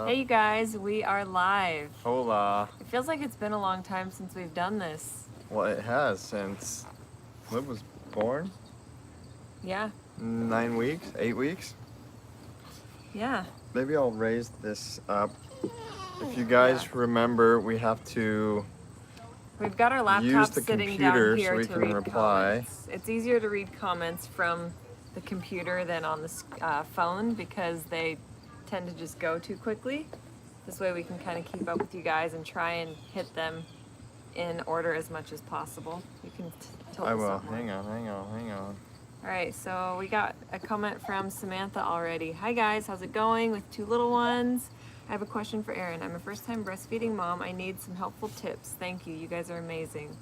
Hey you guys, we are live. Hola. It feels like it's been a long time since we've done this. Well, it has since Liv was born. Yeah, 9 weeks, 8 weeks. yeah. Maybe I'll raise this up. If you guys remember, we have to We've got our laptop use the sitting computer down here so we to can read reply. comments. It's easier to read comments from the computer than on the phone because they tend to just go too quickly. This way we can kind of keep up with you guys and try and hit them in order as much as possible. You can tilt I this will. up more. Hang on. All right, so we got a comment from Samantha already. Hi guys, how's it going with two little ones? I have a question for Erin. I'm a first-time breastfeeding mom. I need some helpful tips. Thank you. You guys are amazing.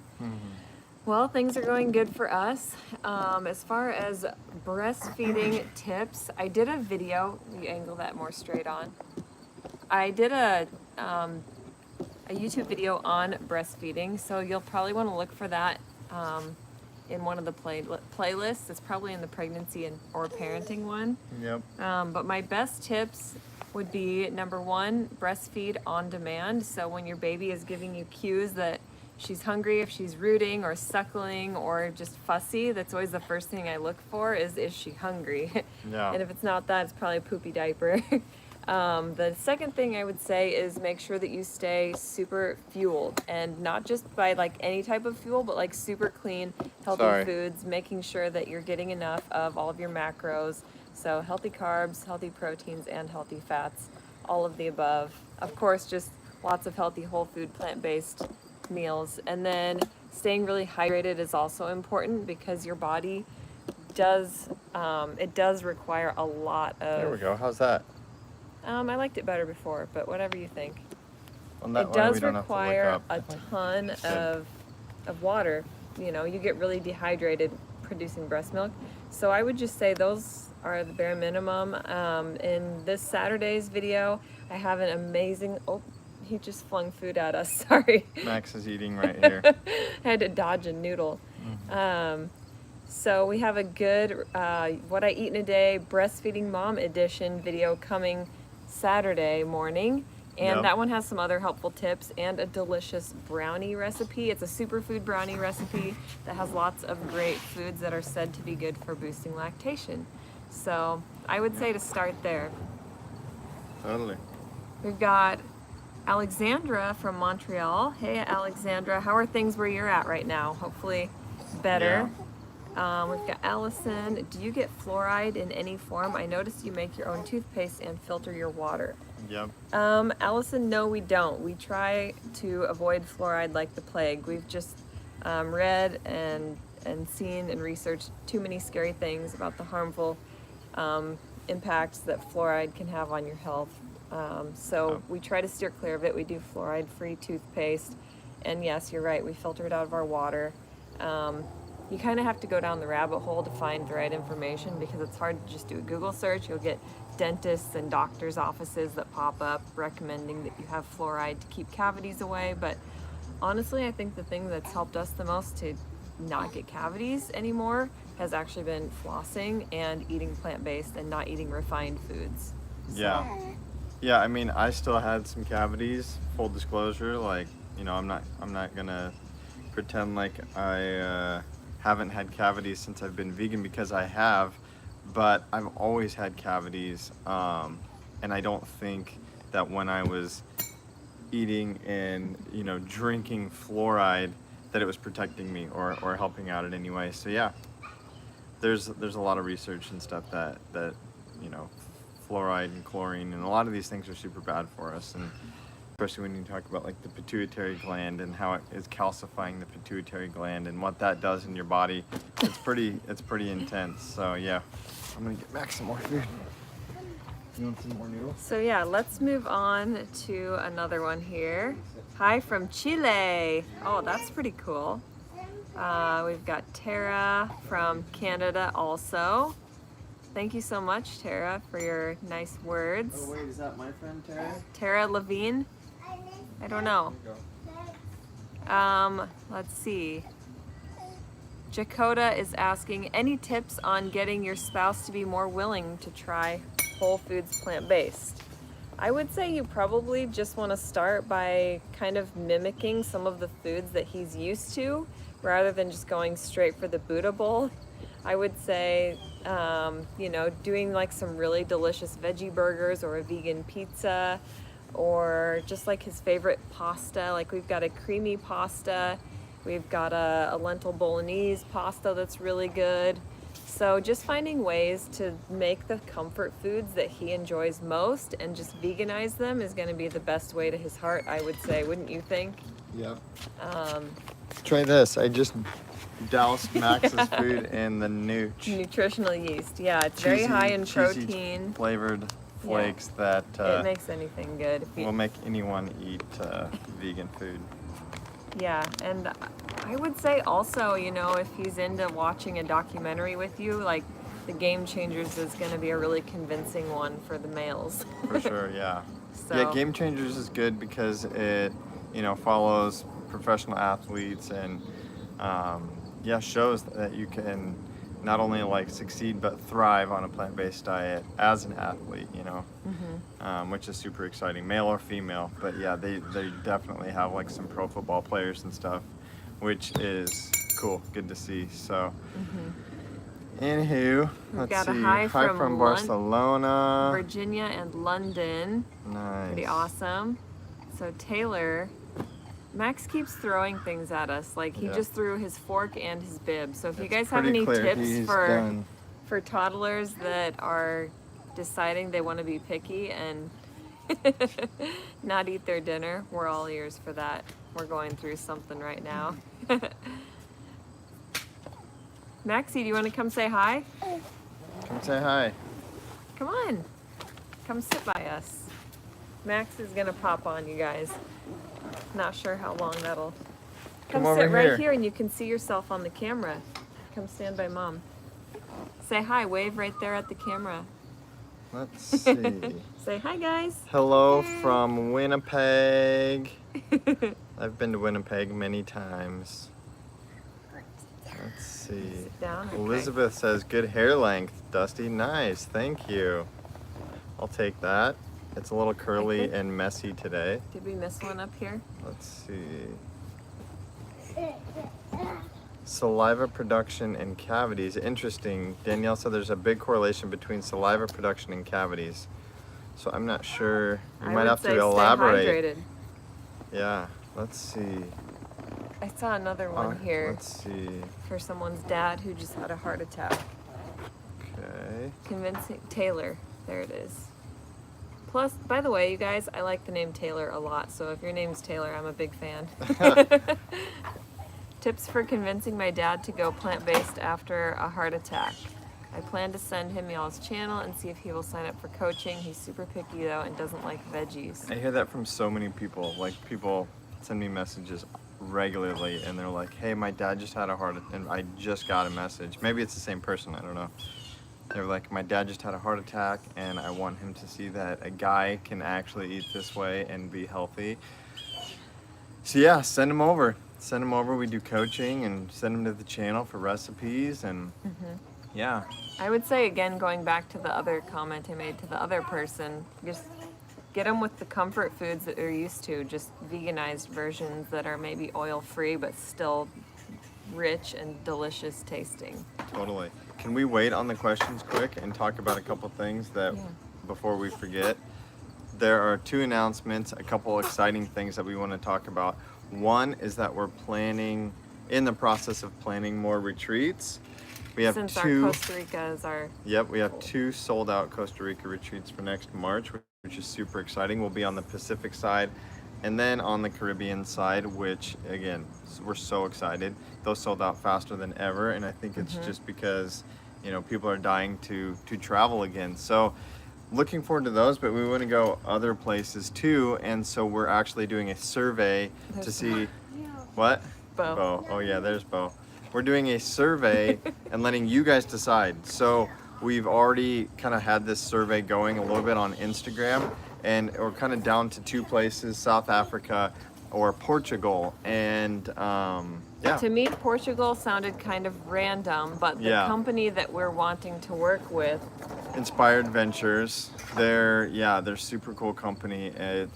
Well, things are going good for us. As far as breastfeeding tips, I did a video. You angle that more straight on. I did a YouTube video on breastfeeding, so you'll probably want to look for that in one of the playlists. It's probably in the pregnancy or parenting one. Yep. But my best tips would be number one, breastfeed on demand. So when your baby is giving you cues that she's hungry, if she's rooting or suckling or just fussy, that's always the first thing I look for is she hungry? Yeah. And if it's not that, it's probably a poopy diaper. The second thing I would say is make sure that you stay super fueled, and not just by like any type of fuel, but like super clean, healthy foods, making sure that you're getting enough of all of your macros. So healthy carbs, healthy proteins, and healthy fats, all of the above. Of course, just lots of healthy whole food, plant-based meals. And then staying really hydrated is also important because your body does require a lot of... There we go. How's that? I liked it better before, but whatever you think. On that It one, does we don't have to look require up. a ton of water. You know, you get really dehydrated producing breast milk. So I would just say those are the bare minimum. In this Saturday's video, I have an amazing... Oh, he just flung food at us. Sorry. Max is eating right here. I had to dodge a noodle. So we have a good What I Eat in a Day Breastfeeding Mom Edition video coming Saturday morning. And that one has some other helpful tips and a delicious brownie recipe. It's a superfood brownie recipe that has lots of great foods that are said to be good for boosting lactation. So I would say to start there. Totally. We've got Alexandra from Montreal. Hey Alexandra, how are things where you're at right now? Hopefully better. We've got Allison. Do you get fluoride in any form? I noticed you make your own toothpaste and filter your water. Yep. Allison, no, we don't. We try to avoid fluoride like the plague. We've just read and seen and researched too many scary things about the harmful impacts that fluoride can have on your health. So we try to steer clear of it. We do fluoride-free toothpaste. And yes, you're right, we filter it out of our water. You kind of have to go down the rabbit hole to find the right information because it's hard to just do a Google search. You'll get dentists and doctors' offices that pop up recommending that you have fluoride to keep cavities away. But honestly, I think the thing that's helped us the most to not get cavities anymore has actually been flossing and eating plant-based and not eating refined foods. Yeah, I mean, I still had some cavities, full disclosure. Like, you know, I'm not gonna pretend like I haven't had cavities since I've been vegan, because I have, but I've always had cavities, and I don't think that when I was eating and, you know, drinking fluoride that it was protecting me or helping out in any way. So yeah, there's a lot of research and stuff that you know, fluoride and chlorine and a lot of these things are super bad for us, and especially when you talk about like the pituitary gland and how it is calcifying the pituitary gland and what that does in your body. It's pretty intense. So yeah, I'm gonna get Max some more food. You want some more noodles? So yeah, let's move on to another one here. Hi from Chile. Oh, that's pretty cool. We've got Tara from Canada also. Thank you so much, Tara, for your nice words. Oh wait, is that my friend Tara? Tara Levine? I don't know. Let's see. Jacoda is asking, any tips on getting your spouse to be more willing to try whole foods plant-based? I would say you probably just want to start by kind of mimicking some of the foods that he's used to rather than just going straight for the Buddha bowl. I would say, doing like some really delicious veggie burgers or a vegan pizza, or just like his favorite pasta. Like we've got a creamy pasta, we've got a lentil bolognese pasta that's really good. So just finding ways to make the comfort foods that he enjoys most and just veganize them is going to be the best way to his heart, I would say. Wouldn't you think? Yep. Try this. I just doused Max's Yeah. food in the nooch. Nutritional yeast. Yeah, it's very high in cheesy protein. flavored flakes it that makes anything good. will make anyone eat vegan food. Yeah, and I would say also, if he's into watching a documentary with you, like the Game Changers is going to be a really convincing one for the males. For sure, yeah. So, Yeah, Game Changers is good because it, follows professional athletes and, shows that you can not only like succeed but thrive on a plant-based diet as an athlete, which is super exciting, male or female. But yeah, they definitely have like some pro football players and stuff, which is cool, good to see. So, anywho, let's got a see. hi from Barcelona, Virginia and London. Nice. Pretty awesome. So Taylor, Max keeps throwing things at us. Like he just threw his fork and his bib. So if you guys have any tips for toddlers that are deciding they want to be picky and not eat their dinner, we're all ears for that. We're going through something right now. Maxie, do you want to come say hi? Come say hi. Come on. Come sit by us. Max is going to pop on, you guys. Not sure how long that'll... Come over sit right here. here and you can see yourself on the camera. Come stand by Mom. Say hi. Wave right there at the camera. Let's see. Say hi, guys. Hello from Winnipeg. I've been to Winnipeg many times. Let's see. Sit down. Okay. Elizabeth says, good hair length, Dusty. Nice, thank you. I'll take that. It's a little curly and messy today. Did we miss one up here? Let's see. Saliva production and cavities. Interesting. Danielle said there's a big correlation between saliva production and cavities. So I'm not sure. You might have to elaborate. Stay hydrated. Yeah, let's see. I saw another one here Let's see. for someone's dad who just had a heart attack. Okay. Convincing Taylor. There it is. Plus, by the way, you guys, I like the name Taylor a lot. So if your name's Taylor, I'm a big fan. Tips for convincing my dad to go plant-based after a heart attack. I plan to send him y'all's channel and see if he will sign up for coaching. He's super picky though and doesn't like veggies. I hear that from so many people. Like, people send me messages regularly and they're like, hey, my dad just had a heart attack, and I just got a message. Maybe it's the same person, I don't know. They're like, my dad just had a heart attack and I want him to see that a guy can actually eat this way and be healthy. So yeah, send him over. Send him over. We do coaching and send him to the channel for recipes and yeah. I would say, again, going back to the other comment I made to the other person, just get them with the comfort foods that they're used to, just veganized versions that are maybe oil-free but still rich and delicious tasting. Totally. Can we wait on the questions quick and talk about a couple things that before we forget? There are two announcements, a couple exciting things that we want to talk about. One is that we're in the process of planning more retreats. We have Since two. our Costa Rica is our... Yep, we have 2 sold out Costa Rica retreats for next March, which is super exciting. We'll be on the Pacific side and then on the Caribbean side, which again, we're so excited. Those sold out faster than ever, and I think it's just because, people are dying to travel again. So looking forward to those, but we want to go other places too, and so we're actually doing a survey to see what? Bo. Oh yeah, there's Bo. We're doing a survey and letting you guys decide. So we've already kind of had this survey going a little bit on Instagram, and we're kind of down to 2 places, South Africa or Portugal. And yeah. To me, Portugal sounded kind of random, but the company that we're wanting to work with Inspired Ventures. They're super cool company.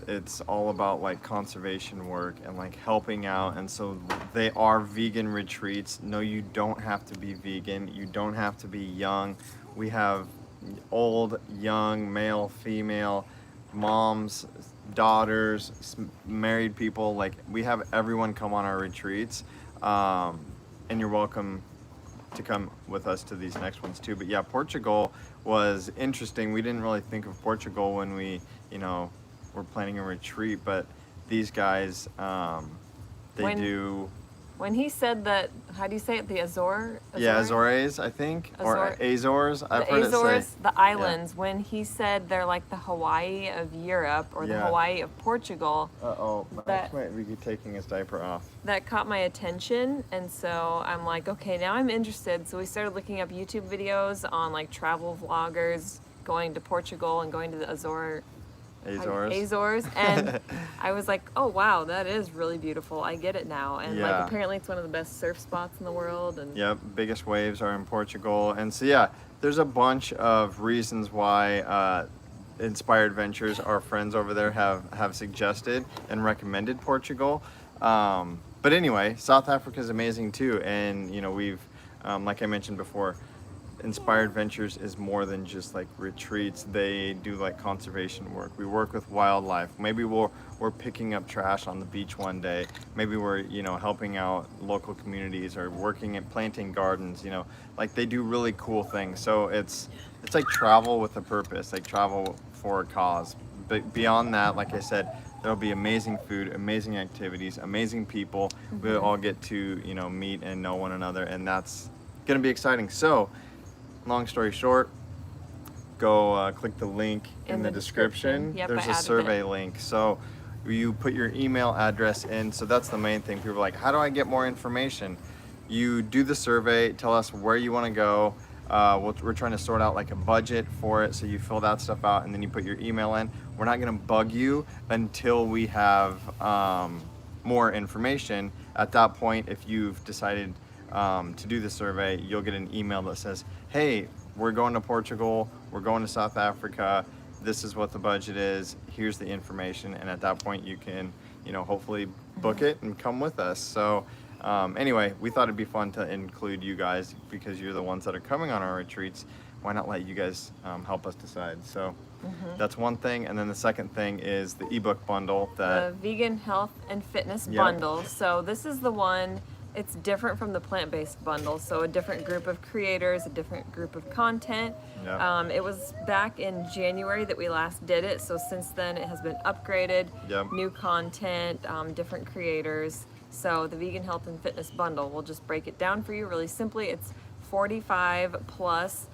It's all about like conservation work and like helping out. And so they are vegan retreats. No, you don't have to be vegan. You don't have to be young. We have old, young, male, female, moms, daughters, married people. Like we have everyone come on our retreats. And you're welcome to come with us to these next ones too. But yeah, Portugal was interesting. We didn't really think of Portugal when we, were planning a retreat, but these guys, When he said that, how do you say it? The Azores? Yeah, Azores, I think, or Azores. I've heard Azores, it say. the islands. Yeah. When he said they're like the Hawaii of Europe or the Hawaii of Portugal. Max might be taking his diaper off. That caught my attention, and so I'm like, okay, now I'm interested. So we started looking up YouTube videos on like travel vloggers going to Portugal and going to the Azores, and I was like, oh wow, that is really beautiful. I get it now. And like apparently it's one of the best surf spots in the world. And yep, biggest waves are in Portugal. And so yeah, there's a bunch of reasons why Inspired Ventures, our friends over there, have suggested and recommended Portugal. But anyway, South Africa is amazing too. And we've like I mentioned before, Inspired Ventures is more than just like retreats. They do like conservation work. We work with wildlife. Maybe we're picking up trash on the beach one day. Maybe we're helping out local communities or working at planting gardens. Like they do really cool things. So it's like travel with a purpose, like travel for a cause. But beyond that, like I said, there'll be amazing food, amazing activities, amazing people. Mm-hmm. We'll all get to meet and know one another, and that's gonna be exciting. So long story short, go click the link in the description. Yep, there's a survey link. So you put your email address in. So that's the main thing. People are like, how do I get more information? You do the survey, tell us where you want to go. We're trying to sort out like a budget for it. So you fill that stuff out and then you put your email in. We're not going to bug you until we have more information. At that point, if you've decided to do the survey, you'll get an email that says, hey, we're going to Portugal, we're going to South Africa, this is what the budget is, here's the information, and at that point you can hopefully book it and come with us. So anyway, we thought it'd be fun to include you guys because you're the ones that are coming on our retreats. Why not let you guys help us decide? So that's one thing. And then the second thing is the ebook bundle, the vegan health and fitness bundle. So this is the one. It's different from the plant-based bundle, so a different group of creators, a different group of content. Yep. It was back in January that we last did it, so since then it has been upgraded, new content, different creators. So the vegan health and fitness bundle, we'll just break it down for you really simply. It's 45 plus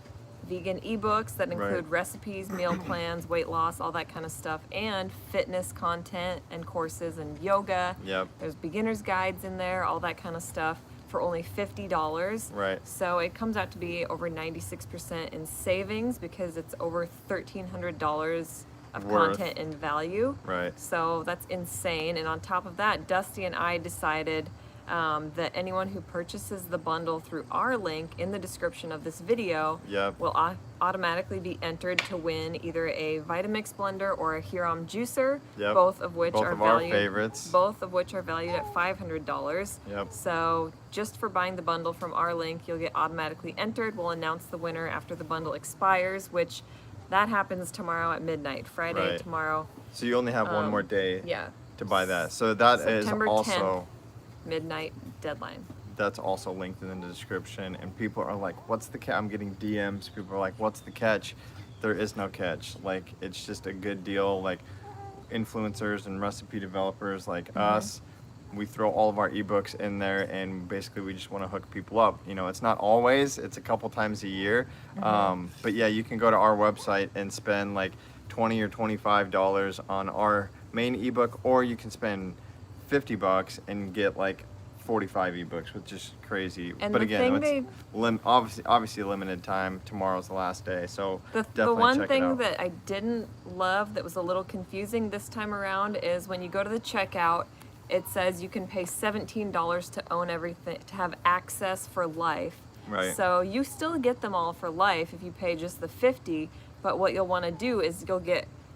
vegan ebooks that include recipes, meal plans, weight loss, all that kind of stuff, and fitness content and courses and yoga. Yep. There's beginner's guides in there, all that kind of stuff for only $50. Right. So it comes out to be over 96% in savings because it's over $1,300 of content and value. Right. So that's insane. And on top of that, Dusty and I decided that anyone who purchases the bundle through our link in the description of this video will automatically be entered to win either a Vitamix blender or a Huron juicer, both of which are valued, our favorites. Both of which are valued at $500. Yep. So just for buying the bundle from our link, you'll get automatically entered. We'll announce the winner after the bundle expires, which that happens tomorrow at midnight, Friday tomorrow. So you only have one more day to buy that. So September is also 10th. Midnight deadline. That's also linked in the description, and people are like, what's the catch? I'm getting DMs, people are like, what's the catch? There is no catch. Like, it's just a good deal. Like, influencers and recipe developers like us, we throw all of our ebooks in there, and basically we just want to hook people up. It's not always, it's a couple times a year, but yeah, you can go to our website and spend like $20 or $25 on our main ebook, or you can spend $50 and get like 45 ebooks, which is crazy. And but again, it's obviously limited time. Tomorrow's the last day, so the one thing that I didn't love that was a little confusing this time around is when you go to the checkout, it says you can pay $17 to own everything, to have access for life. Right. So you still get them all for life if you pay just the $50, but what you'll want to do is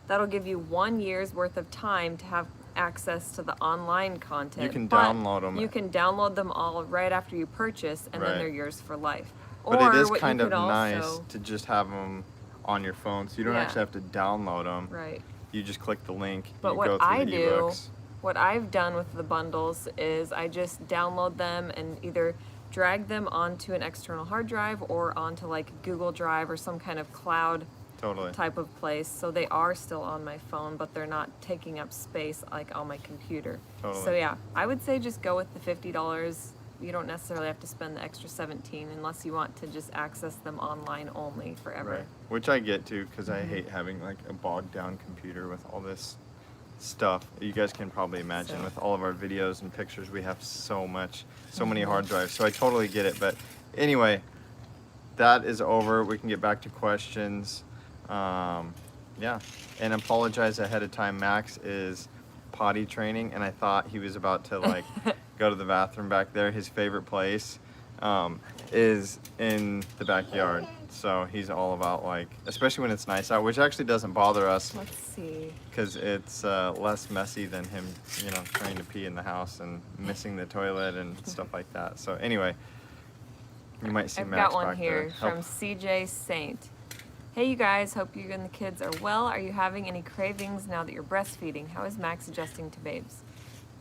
that'll give you 1 year's worth of time to have access to the online content. You can but download them. You can download them all right after you purchase, and then Right. they're yours for life. But Or it is what you kind of could nice also- to just have them on your phone, so you don't Yeah. actually have to download them. Right. You just click the link. But you what go through I the do, ebooks. what I've done with the bundles is I just download them and either drag them onto an external hard drive or onto like Google Drive or some kind of cloud Totally. type of place. So they are still on my phone, but they're not taking up space like on my computer. Totally. So yeah, I would say just go with the $50. You don't necessarily have to spend the extra $17 unless you want to just access them online only forever. Right. Which I get to, because I hate having like a bogged down computer with all this stuff. You guys can probably imagine So- with all of our videos and pictures, we have so many hard drives. So I totally get it. But anyway, that is over. We can get back to questions. Yeah, and apologize ahead of time. Max is potty training, and I thought he was about to like go to the bathroom back there. His favorite place is in the backyard. So he's all about like, especially when it's nice out, which actually doesn't bother us Let's see. because it's less messy than him, trying to pee in the house and missing the toilet and stuff like that. So anyway, you might see I've Max got one back here there. from Help. CJ Saint. Hey you guys, hope you and the kids are well. Are you having any cravings now that you're breastfeeding? How is Max adjusting to babes?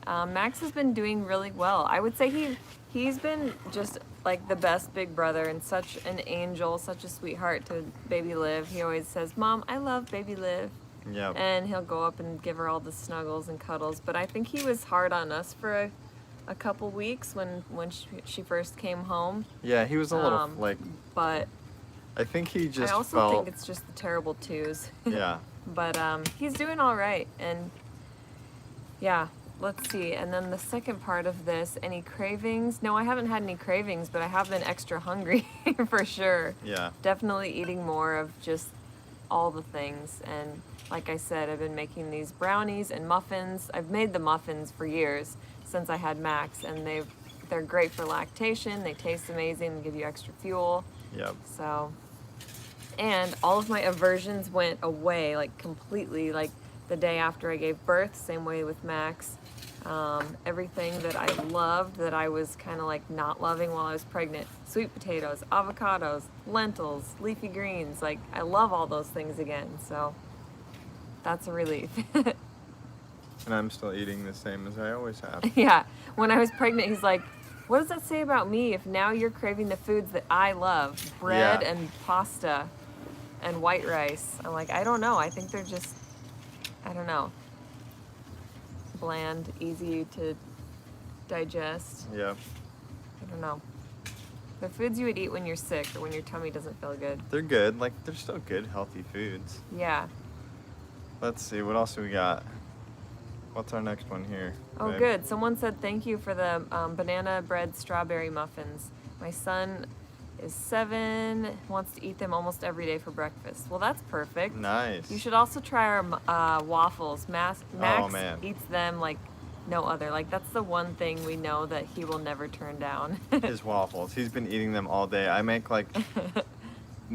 Max has been doing really well. I would say he's been just like the best big brother and such an angel, such a sweetheart to baby Liv. He always says, "Mom, I love baby Liv." Yeah. And he'll go up and give her all the snuggles and cuddles. But I think he was hard on us for a couple weeks when she first came home. Yeah, he was a little Um, But I think he just I also felt. think it's just the terrible twos. Yeah. But he's doing all right. And yeah, let's see. And then the second part of this, any cravings? No, I haven't had any cravings, but I have been extra hungry for sure. Yeah. Definitely eating more of just all the things. And like I said, I've been making these brownies and muffins. I've made the muffins for years since I had Max, and they're great for lactation. They taste amazing and give you extra fuel. Yep. So, and all of my aversions went away, like completely, like the day after I gave birth, same way with Max. Everything that I loved that I was kind of like not loving while I was pregnant, sweet potatoes, avocados, lentils, leafy greens, like I love all those things again. So that's a relief. And I'm still eating the same as I always have. Yeah, when I was pregnant, he's like, what does that say about me if now you're craving the foods that I love? Bread Yeah. and pasta and white rice. I'm like, I don't know. I think they're just, I don't know, bland, easy to digest. Yep. I don't know. They're foods you would eat when you're sick or when your tummy doesn't feel good. They're good. Like, they're still good, healthy foods. Yeah. Let's see, what else do we got? What's our next one here? Oh, babe? good. Someone said thank you for the banana bread strawberry muffins. My son is 7, wants to eat them almost every day for breakfast. Well, that's perfect. Nice. You should also try our waffles. Max man. eats them like no other. Like, that's the one thing we know that he will never turn down. His waffles. He's been eating them all day. I make like.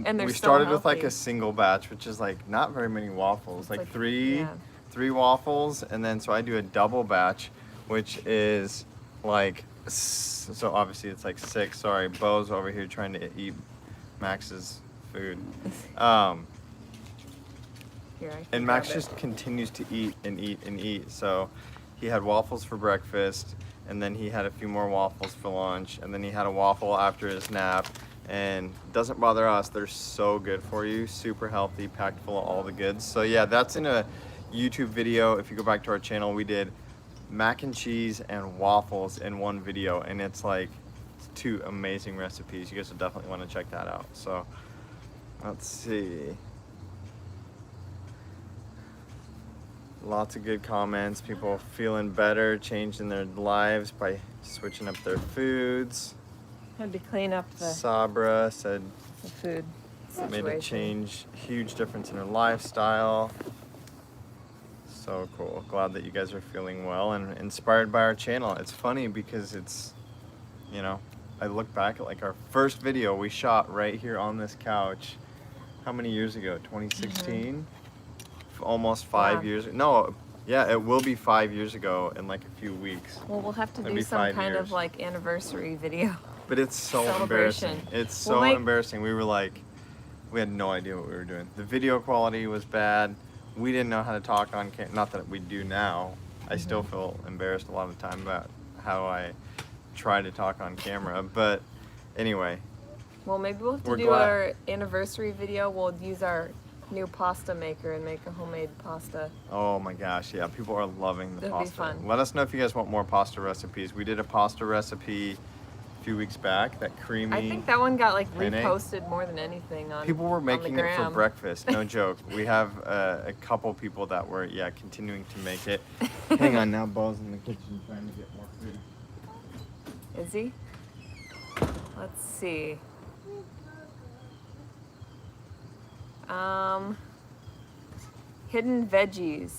And they're we so started with like healthy. a single batch, which is like not very many waffles. Like, like- three. yeah. 3 waffles, and then so I do a double batch, which is like, so obviously it's like 6. Sorry, Bo's over here trying to eat Max's food. Here, I can And Max grab it. just continues to eat and eat and eat. So he had waffles for breakfast, and then he had a few more waffles for lunch, and then he had a waffle after his nap. And doesn't bother us. They're so good for you, super healthy, packed full of all the goods. So yeah, that's in a YouTube video. If you go back to our channel, we did mac and cheese and waffles in one video, and it's like 2 amazing recipes. You guys will definitely want to check that out. So let's see. Lots of good comments. People feeling better, changing their lives by switching up their foods. Had to clean up the Sabra said food situation. made a change, huge difference in her lifestyle. So cool. Glad that you guys are feeling well and inspired by our channel. It's funny because it's, I look back at like our first video we shot right here on this couch. How many years ago? 2016? Almost 5 years. No, yeah, it will be 5 years ago in like a few weeks. Well, we'll have to It'll do be some 5 kind of years. like anniversary video. But it's so Celebration. embarrassing. It's We'll so make- embarrassing. We were like, we had no idea what we were doing. The video quality was bad. We didn't know how to talk on camera. Not that we do now. I still feel embarrassed a lot of the time about how I try to talk on camera. But anyway, Well, maybe we'll have to We're do glad- our anniversary video. We'll use our new pasta maker and make a homemade pasta. oh my gosh, yeah, people are loving the That'd be pasta. fun. Let us know if you guys want more pasta recipes. We did a pasta recipe a few weeks back, that creamy. I think that one got like penne. reposted more than anything on People were on the making it for gram. breakfast, no joke. We have a couple people that were, continuing to make it. Hang on now, Bo's in the kitchen trying to get more food. Is he? Let's see. Hidden veggies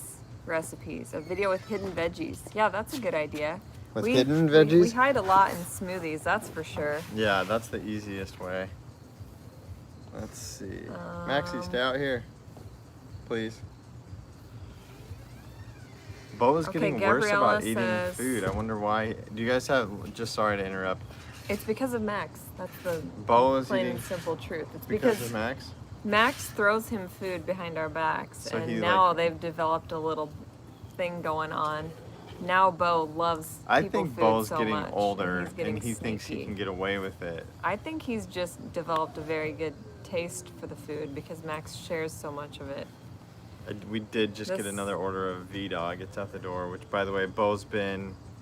recipes. A video with hidden veggies. Yeah, that's a good idea. With hidden veggies? We hide a lot in smoothies, that's for sure. Yeah, that's the easiest way. Let's see. Maxie, stay out here. Please. Bo is Okay, getting worse Gabriella about eating says- food. I wonder why. Do you guys have, just sorry to interrupt, It's because of Max. That's the Bo is plain eating and simple truth. It's because of Max? Max throws him food behind our backs, So and he, now like- they've developed a little thing going on. Now Bo loves I people think food Bo's so getting much, older he's getting and he thinks he sneaky. can get away with it. I think he's just developed a very good taste for the food because Max shares so much of it. We did just get This- another order of V-Dog. It's at the door, which, by the way,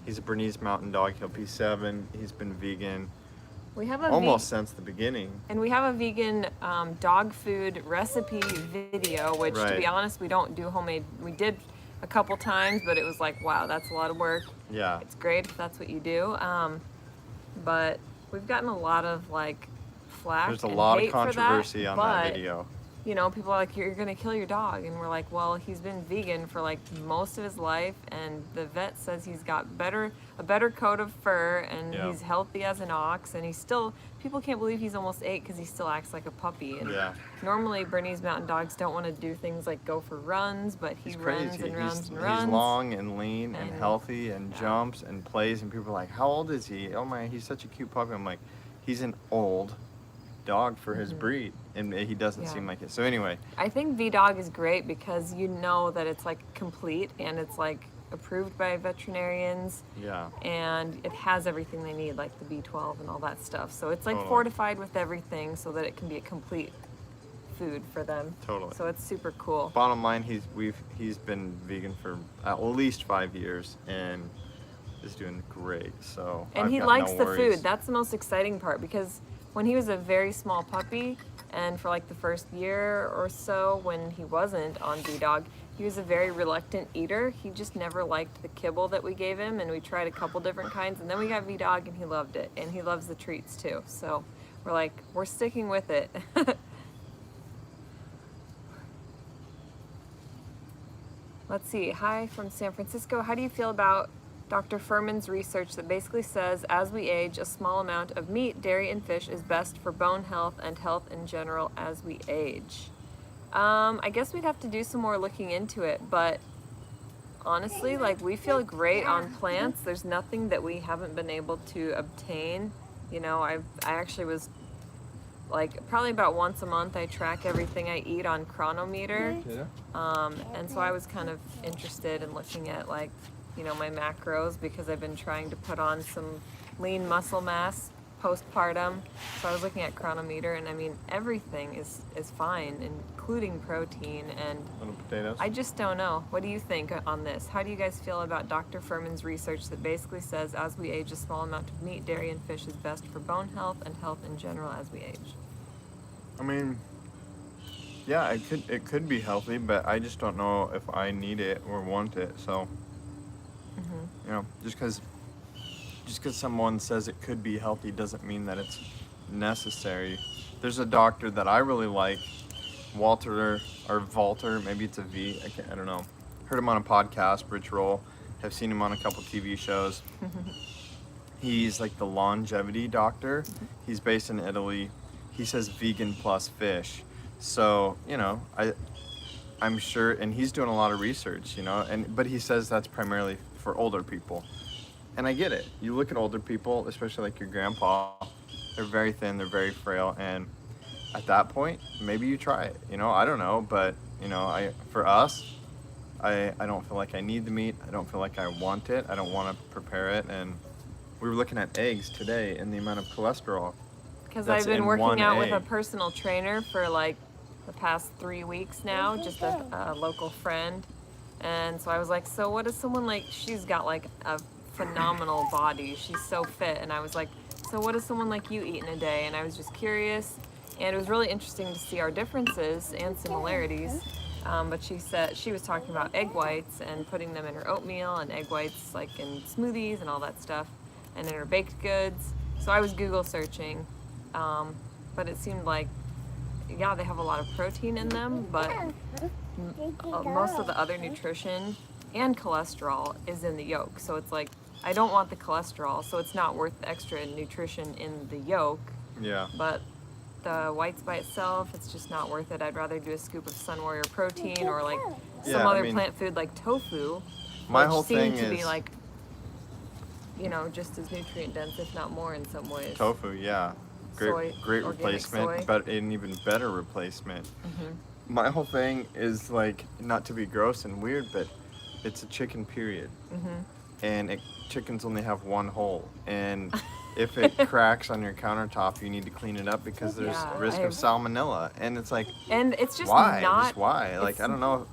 he's a Bernese Mountain Dog. He'll be 7. He's been vegan We have a almost since the beginning. and we have a vegan dog food recipe video, which to Right. be honest, we don't do homemade. We did a couple times, but it was like, wow, that's a lot of work. Yeah. It's great if that's what you do. But we've gotten a lot of like flack. There's a and lot hate of for controversy on that but, video. You know, people are like, you're gonna kill your dog, and we're like, well, he's been vegan for like most of his life, and the vet says he's got a better coat of fur, and Yeah. he's healthy as an ox, and he's still. People can't believe he's almost 8 because he still acts like a puppy. And Yeah. normally Bernese Mountain Dogs don't want to do things like go for runs, but he He's runs crazy. and runs and He's runs. long and lean and And- healthy and jumps and plays, and people are like, how old is he? Oh my, he's such a cute puppy. I'm like, he's an old dog for his breed, and he doesn't Mm-hmm. Yeah. seem like it. So anyway, I think V-Dog is great because you know that it's like complete and it's like approved by veterinarians yeah. and it has everything they need, like the B12 and all that stuff. So it's like Totally. fortified with everything so that it can be a complete food for them. Totally. So it's super cool. Bottom line, he's been vegan for at least 5 years and is doing great. So And I've he got likes no the worries. food. That's the most exciting part because when he was a very small puppy and for like the first year or so when he wasn't on B-Dog, he was a very reluctant eater. He just never liked the kibble that we gave him, and we tried a couple different kinds, and then we got V-Dog and he loved it, and he loves the treats too. So we're like, we're sticking with it. Let's see. Hi from San Francisco. How do you feel about Dr. Fuhrman's research that basically says as we age, a small amount of meat, dairy, and fish is best for bone health and health in general as we age? I guess we'd have to do some more looking into it, but honestly, like, we feel great on plants. There's nothing that we haven't been able to obtain. You know, I actually was like probably about once a month I track everything I eat on Chronometer. And so I was kind of interested in looking at like, you know, my macros because I've been trying to put on some lean muscle mass postpartum. So I was looking at Chronometer, and I mean, everything is fine, including protein. And Little potatoes. I just don't know. What do you think on this? How do you guys feel about Dr. Fuhrman's research that basically says as we age, a small amount of meat, dairy, and fish is best for bone health and health in general as we age? I mean, yeah, it could be healthy, but I just don't know if I need it or want it. So, you know, just because someone says it could be healthy doesn't mean that it's necessary. There's a doctor that I really like, Walter, maybe it's a V, I don't know. Heard him on a podcast, Rich Roll. Have seen him on a couple TV shows. He's like the longevity doctor. He's based in Italy. He says vegan plus fish. So, you know, I'm sure, and he's doing a lot of research, you know, but he says that's primarily for older people. And I get it. You look at older people, especially like your grandpa, they're very thin, they're very frail, and at that point, maybe you try it. You know, I don't know, but you know, for us, I don't feel like I need the meat. I don't feel like I want it. I don't want to prepare it. And we were looking at eggs today and the amount of cholesterol. Because that's I've been in working one out with a egg. personal trainer for like the past 3 weeks now, just a local friend. And so I was like, so what is someone like, she's got like a phenomenal body. She's so fit. And I was like, so what does someone like you eat in a day? And I was just curious. And it was really interesting to see our differences and similarities. But she said she was talking about egg whites and putting them in her oatmeal and egg whites like in smoothies and all that stuff, and in her baked goods. So I was Google searching, but it seemed like, yeah, they have a lot of protein in them, but most of the other nutrition and cholesterol is in the yolk. So it's like, I don't want the cholesterol, so it's not worth the extra nutrition in the yolk. Yeah. But the whites by itself, it's just not worth it. I'd rather do a scoop of Sun Warrior protein or like some other plant food like tofu, my which whole thing seemed to be is like, you know, just as nutrient dense, if not more in some ways. tofu. Yeah, great Organic replacement, soy. but an even better replacement. My whole thing is like, not to be gross and weird, but it's a chicken, period. And chickens only have one hole, and if it cracks on your countertop, you need to clean it up because there's risk of salmonella. And it's like, And it's just why? not. Just why? Like, I don't know.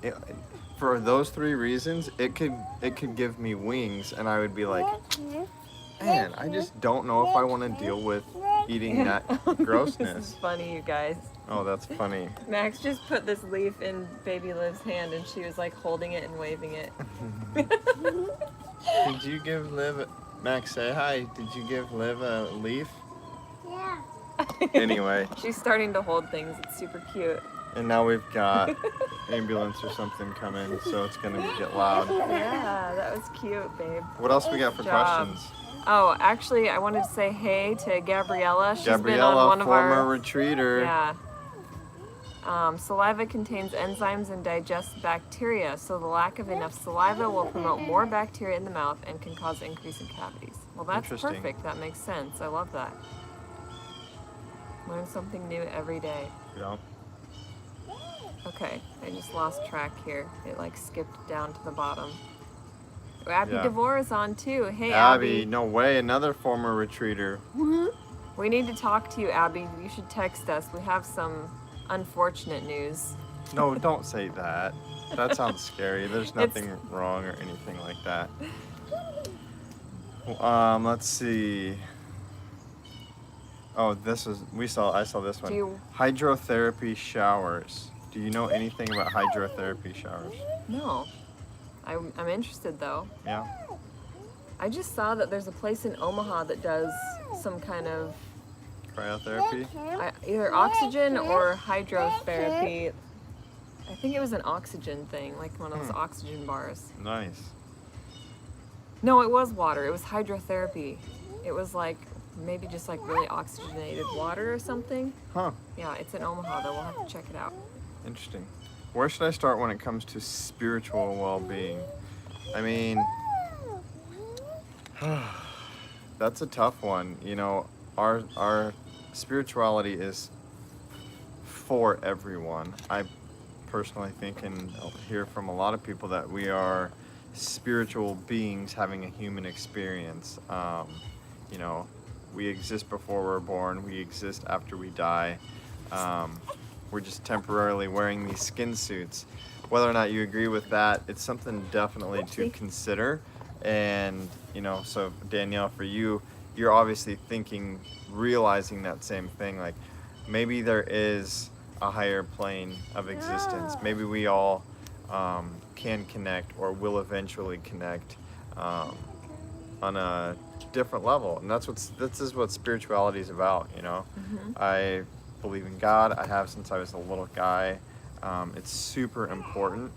For those 3 reasons, it could give me wings, and I would be like, man, I just don't know if I want to deal with eating that grossness. This is funny, you guys. Oh, that's funny. Max just put this leaf in baby Liv's hand, and she was like holding it and waving it. Did you give Liv, Max, say hi. Did you give Liv a leaf? Yeah. Anyway, She's starting to hold things. It's super cute. and now we've got ambulance or something coming, so it's gonna get loud. Yeah, that was cute, babe. What else we got for Good job. questions? Oh, actually, I wanted to say hey to Gabriella. She's been on Gabriella, one of former our... retreater. Yeah. Saliva contains enzymes and digests bacteria, so the lack of enough saliva will promote more bacteria in the mouth and can cause increase in cavities. Well, that's Interesting. perfect. That makes sense. I love that. Learn something new every day. Yeah. Okay, I just lost track here. It like skipped down to the bottom. Abby Yeah. DeVore is on too. Hey, Abby, Abby. no way, another former retreater. We need to talk to you, Abby. You should text us. We have some unfortunate news. No, don't say that. That sounds scary. There's nothing wrong or anything like that. Let's see. Oh, I saw this one. Do you- Hydrotherapy showers. Do you know anything about hydrotherapy showers? No. I'm interested though. Yeah. I just saw that there's a place in Omaha that does some kind of Cryotherapy? either oxygen or hydrotherapy. I think it was an oxygen thing, like one of those oxygen bars. Nice. No, it was water. It was hydrotherapy. It was like maybe just like really oxygenated water or something. Huh. Yeah, it's in Omaha though. We'll have to check it out. Interesting. Where should I start when it comes to spiritual well-being? I mean, that's a tough one. You know, our spirituality is for everyone. I personally think and hear from a lot of people that we are spiritual beings having a human experience. You know, we exist before we're born. We exist after we die. We're just temporarily wearing these skin suits. Whether or not you agree with that, it's something definitely to consider. And, you know, so Danielle, for you, you're obviously realizing that same thing. Like, maybe there is a higher plane of existence. Maybe we all can connect or will eventually connect on a different level. And this is what spirituality is about, you know? I believe in God. I have since I was a little guy. It's super important.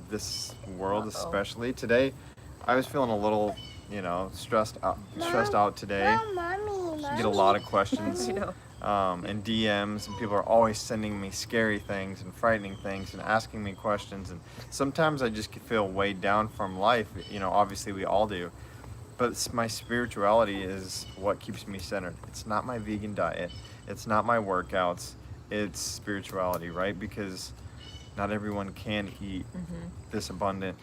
This world, especially today, I was feeling a little you know, stressed out today. You get a lot of questions You know. and DMs, and people are always sending me scary things and frightening things and asking me questions. And sometimes I just feel weighed down from life. You know, obviously we all do. But my spirituality is what keeps me centered. It's not my vegan diet. It's not my workouts. It's spirituality, right? Because not everyone can eat this abundant,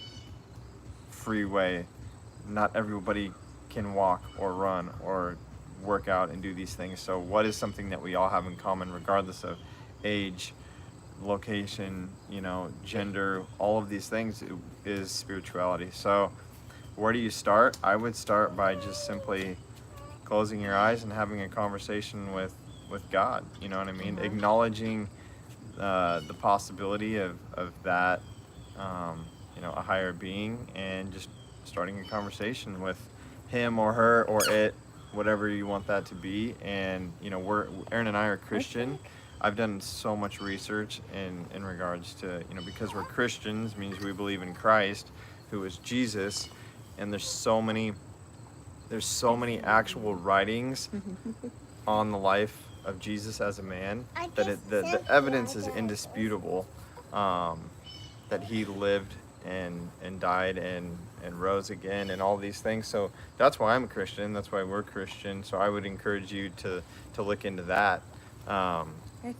free way. Not everybody can walk or run or work out and do these things. So what is something that we all have in common, regardless of age, location, you know, gender, all of these things, is spirituality. So where do you start? I would start by just simply closing your eyes and having a conversation with God. You know what I mean? Acknowledging the possibility of that, you know, a higher being, and just starting a conversation with him or her or it, whatever you want that to be. And you know, Erin and I are Christian. I've done so much research in regards to, you know, because we're Christians means we believe in Christ, who is Jesus. And there's so many actual writings on the life of Jesus as a man that the evidence is indisputable, that he lived and died and rose again and all these things. So that's why I'm a Christian. That's why we're Christian. So I would encourage you to look into that. I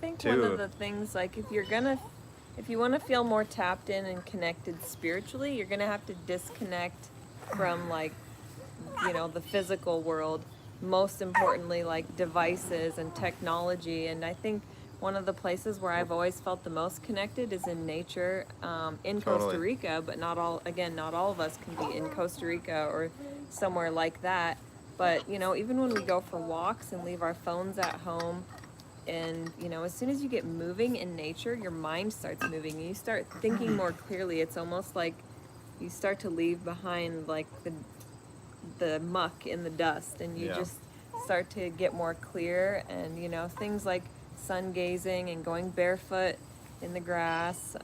think one of the things, like, if you want to feel more tapped in and connected spiritually, you're gonna have to disconnect from, like, you know, the physical world, most importantly, like devices and technology. And I think one of the places where I've always felt the most connected is in nature, in Costa Rica, but not all of us can be in Costa Rica or somewhere like that. But, you know, even when we go for walks and leave our phones at home, and, you know, as soon as you get moving in nature, your mind starts moving and you start thinking more clearly. It's almost like you start to leave behind, like, the muck in the dust, and you just start to get more clear. And, you know, things like sun gazing and going barefoot in the grass,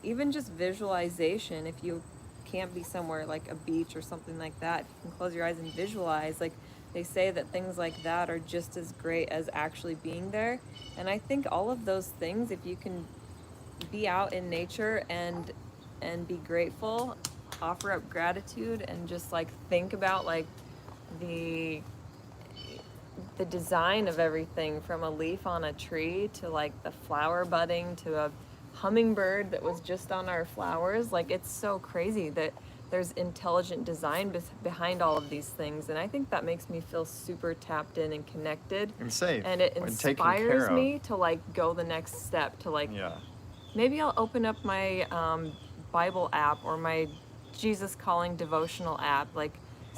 even just visualization. If you can't be somewhere like a beach or something like that, you can close your eyes and visualize. Like, they say that things like that are just as great as actually being there. And I think all of those things, if you can be out in nature and be grateful, offer up gratitude, and just, like, think about, like, the design of everything, from a leaf on a tree to, like, the flower budding to a hummingbird that was just on our flowers. Like, it's so crazy that there's intelligent design behind all of these things. And I think that makes me feel super tapped in and connected and safe, and it inspires me to, like, go the next step, to, like, maybe I'll open up my Bible app or my Jesus Calling devotional app, like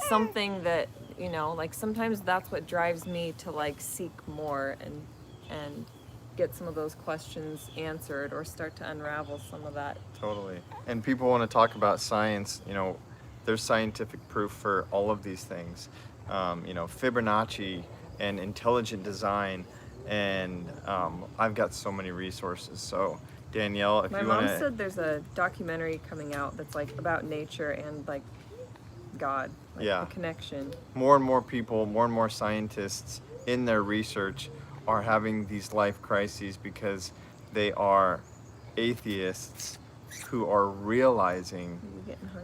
something that, you know, like, sometimes that's what drives me to, like, seek more and get some of those questions answered, or start to unravel some of that. Totally. And people want to talk about science. You know, there's scientific proof for all of these things. You know, Fibonacci and intelligent design, and I've got so many resources. So Danielle, if my you mom want to... said there's a documentary coming out that's, like, about nature and, like, God, like, the connection. More and more people, more and more scientists in their research are having these life crises because they are atheists who are realizing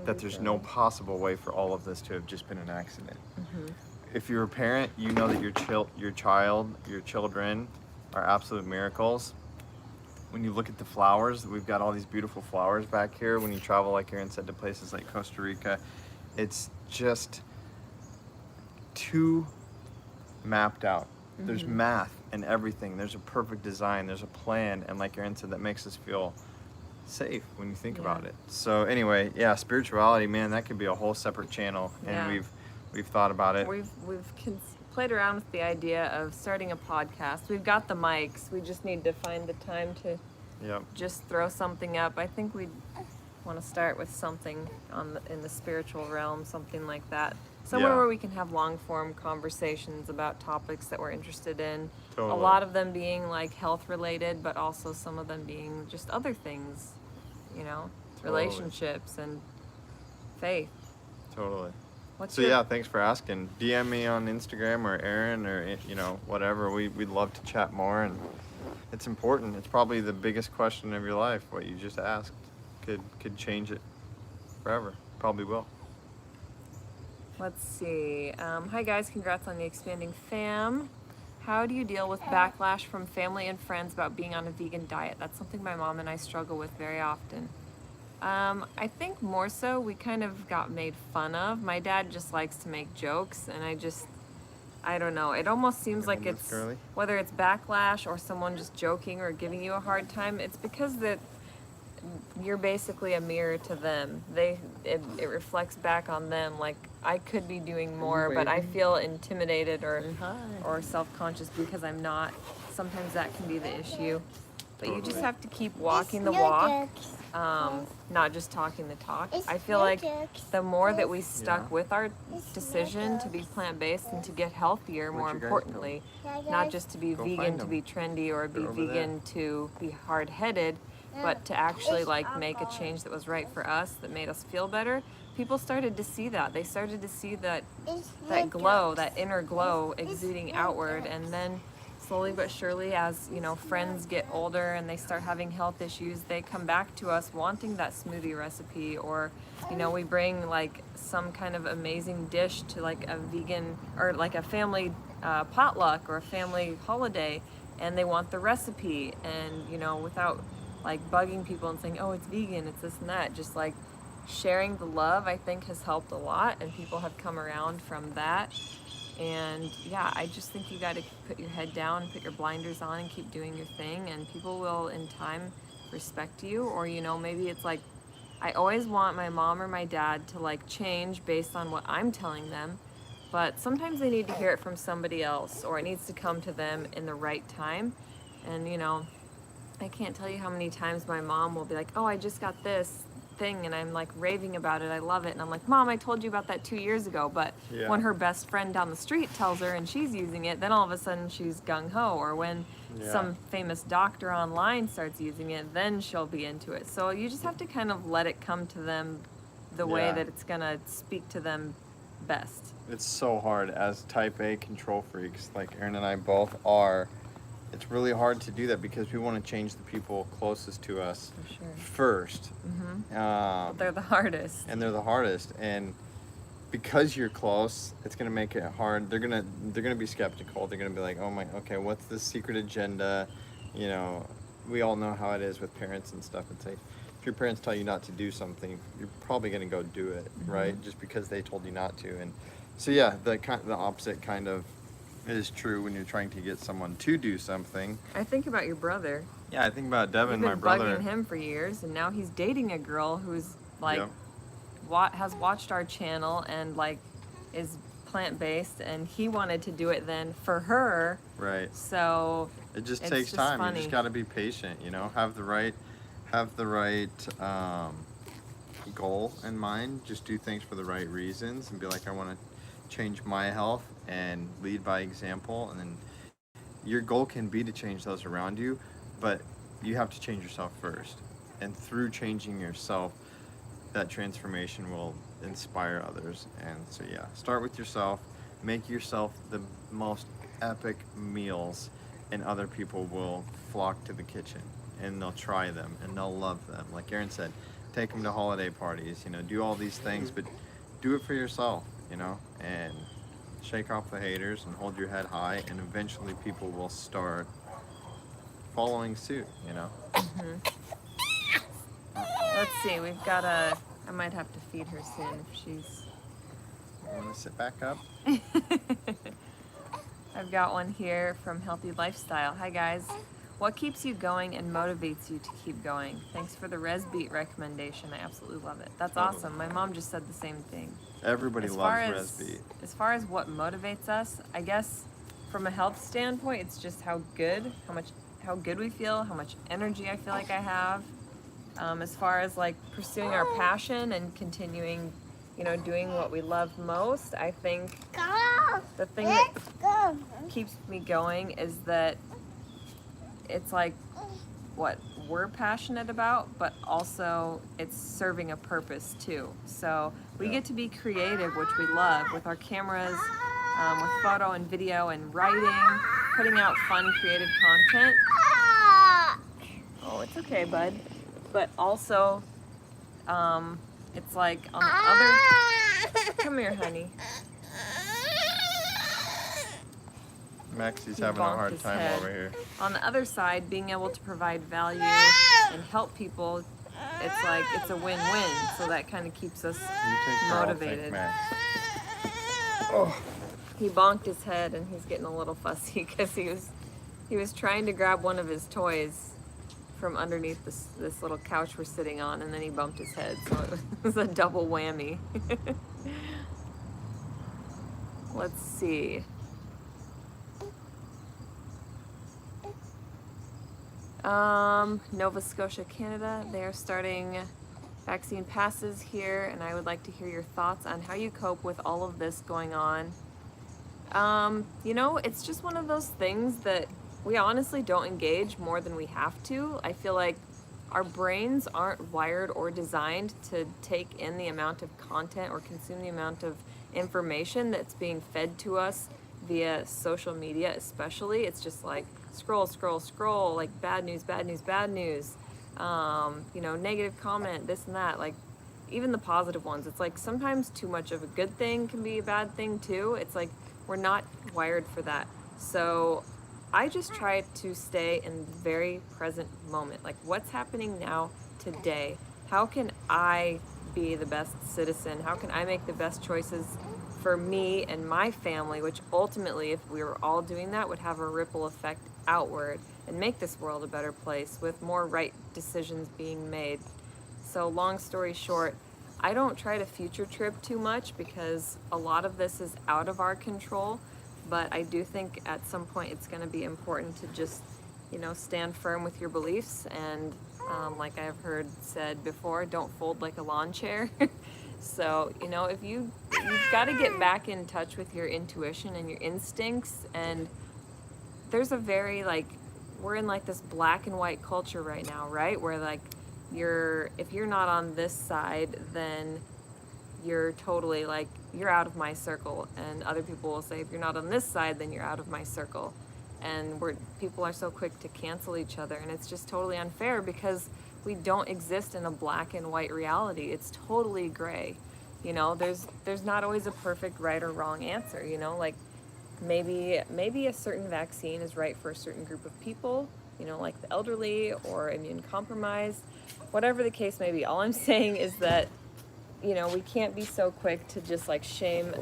that there's no possible way for all of this to have just been an accident. If you're a parent, you know that your children are absolute miracles. When you look at the flowers, we've got all these beautiful flowers back here. When you travel, like Erin said, to places like Costa Rica, it's just too mapped out. There's math and everything. There's a perfect design. There's a plan. And like Erin said, that makes us feel safe when you think about it. So anyway, spirituality, man, that could be a whole separate channel. And we've thought about it. We've played around with the idea of starting a podcast. We've got the mics. We just need to find the time to just throw something up. I think we'd want to start with something in the spiritual realm, something like that. Somewhere where we can have long-form conversations about topics that we're interested in. Totally. A lot of them being, like, health-related, but also some of them being just other things, you know, relationships and faith. Totally. So yeah, thanks for asking. DM me on Instagram or Erin or whatever. We'd love to chat more, and it's important. It's probably the biggest question of your life. What you just asked could change it forever. Probably will. Let's see. Hi guys, congrats on the expanding fam. How do you deal with backlash from family and friends about being on a vegan diet? That's something my mom and I struggle with very often. I think more so we kind of got made fun of. My dad just likes to make jokes, and I don't know. It almost seems like it's, whether it's backlash or someone just joking or giving you a hard time, it's because that you're basically a mirror to them. It reflects back on them. Like, I could be doing more, but I feel intimidated or self-conscious because I'm not. Sometimes that can be the issue. But you just have to keep walking the walk, not just talking the talk. I feel like the more that we stuck with our decision to be plant-based and to get healthier, more importantly, not just to be vegan to be trendy or be vegan to be hard-headed, but to actually like make a change that was right for us, that made us feel better, people started to see that. They started to see that glow, that inner glow exuding outward, and then slowly but surely, as friends get older and they start having health issues, they come back to us wanting that smoothie recipe, or we bring like some kind of amazing dish to like a vegan or like a family potluck or a family holiday, and they want the recipe, and without like bugging people and saying, oh, it's vegan, it's this and that, just like sharing the love, I think, has helped a lot, and people have come around from that. And yeah, I just think you got to put your head down, put your blinders on, and keep doing your thing, and people will in time respect you. Or maybe it's like, I always want my mom or my dad to like change based on what I'm telling them, but sometimes they need to hear it from somebody else, or it needs to come to them in the right time. And I can't tell you how many times my mom will be like, oh, I just got this thing and I'm like raving about it, I love it, and I'm like, Mom, I told you about that 2 years ago. But when her best friend down the street tells her and she's using it, then all of a sudden she's gung-ho. Or when some famous doctor online starts using it, then she'll be into it. So you just have to kind of let it come to them the way that it's gonna speak to them best. It's so hard as type A control freaks like Erin and I both are. It's really hard to do that because we want to change the people closest to us first. But they're the hardest. And they're the hardest. And because you're close, it's gonna make it hard. They're gonna be skeptical. They're gonna be like, oh my, okay, what's the secret agenda? We all know how it is with parents and stuff. It's like, if your parents tell you not to do something, you're probably gonna go do it, right? Just because they told you not to. And so yeah, the opposite kind of is true when you're trying to get someone to do something. I think about your brother. Yeah, I think about Devin, my brother. You've been bugging him for years, and now he's dating a girl who's like has watched our channel and like is plant-based, and he wanted to do it then for her. Right. So it just takes time. Funny. You just got to be patient. Have the right goal in mind. Just do things for the right reasons, and be like, I want to change my health and lead by example. And then your goal can be to change those around you, but you have to change yourself first. And through changing yourself, that transformation will inspire others. And so yeah, start with yourself, make yourself the most epic meals, and other people will flock to the kitchen and they'll try them and they'll love them. Like Erin said, take them to holiday parties, do all these things, but do it for yourself, and shake off the haters and hold your head high, and eventually people will start following suit, Let's see, we've got I might have to feed her soon if she's... Want to sit back up? I've got one here from Healthy Lifestyle. Hi guys. What keeps you going and motivates you to keep going? Thanks for the Res Beet recommendation. I absolutely love it. That's awesome. My mom just said the same thing. Everybody loves Res Beet. As far as what motivates us, I guess from a health standpoint, it's just how good we feel, how much energy I feel like I have. As far as like pursuing our passion and continuing, doing what we love most, I think the thing that keeps me going is that it's like, we're passionate about, but also it's serving a purpose too. So we get to be creative, which we love, with our cameras, with photo and video and writing, putting out fun, creative content. Oh, it's okay, bud. But also, it's like on the other... Come here, honey. Maxie's He having a bonked hard his time head. over here. On the other side, being able to provide value and help people, it's like it's a win-win. So that kind of keeps us You take care, I'll take motivated. Max. Oh. He bonked his head and he's getting a little fussy because he was trying to grab one of his toys from underneath this little couch we're sitting on, and then he bumped his head, so it was a double whammy. Let's see. Nova Scotia, Canada, they are starting vaccine passes here, and I would like to hear your thoughts on how you cope with all of this going on. You know, it's just one of those things that we honestly don't engage more than we have to. I feel like our brains aren't wired or designed to take in the amount of content or consume the amount of information that's being fed to us via social media, especially. It's just like scroll, scroll, scroll, like bad news, bad news, bad news. You know, negative comment, this and that. Like, even the positive ones, it's like sometimes too much of a good thing can be a bad thing too. It's like we're not wired for that. So I just try to stay in the very present moment. Like, what's happening now, today? How can I be the best citizen? How can I make the best choices for me and my family, which ultimately, if we were all doing that, would have a ripple effect outward and make this world a better place with more right decisions being made. So long story short, I don't try to future trip too much because a lot of this is out of our control, but I do think at some point it's going to be important to just, you know, stand firm with your beliefs and like I've heard said before, don't fold like a lawn chair. So, you know, you've got to get back in touch with your intuition and your instincts, and there's a very, like, we're in like this black and white culture right now, right? Where like if you're not on this side, then you're totally like, you're out of my circle. And other people will say, if you're not on this side, then you're out of my circle. And people are so quick to cancel each other, and it's just totally unfair because we don't exist in a black and white reality. It's totally gray. You know, there's not always a perfect right or wrong answer, you know, like maybe a certain vaccine is right for a certain group of people, you know, like the elderly or immune compromised, whatever the case may be. All I'm saying is that, you know, we can't be so quick to just like shame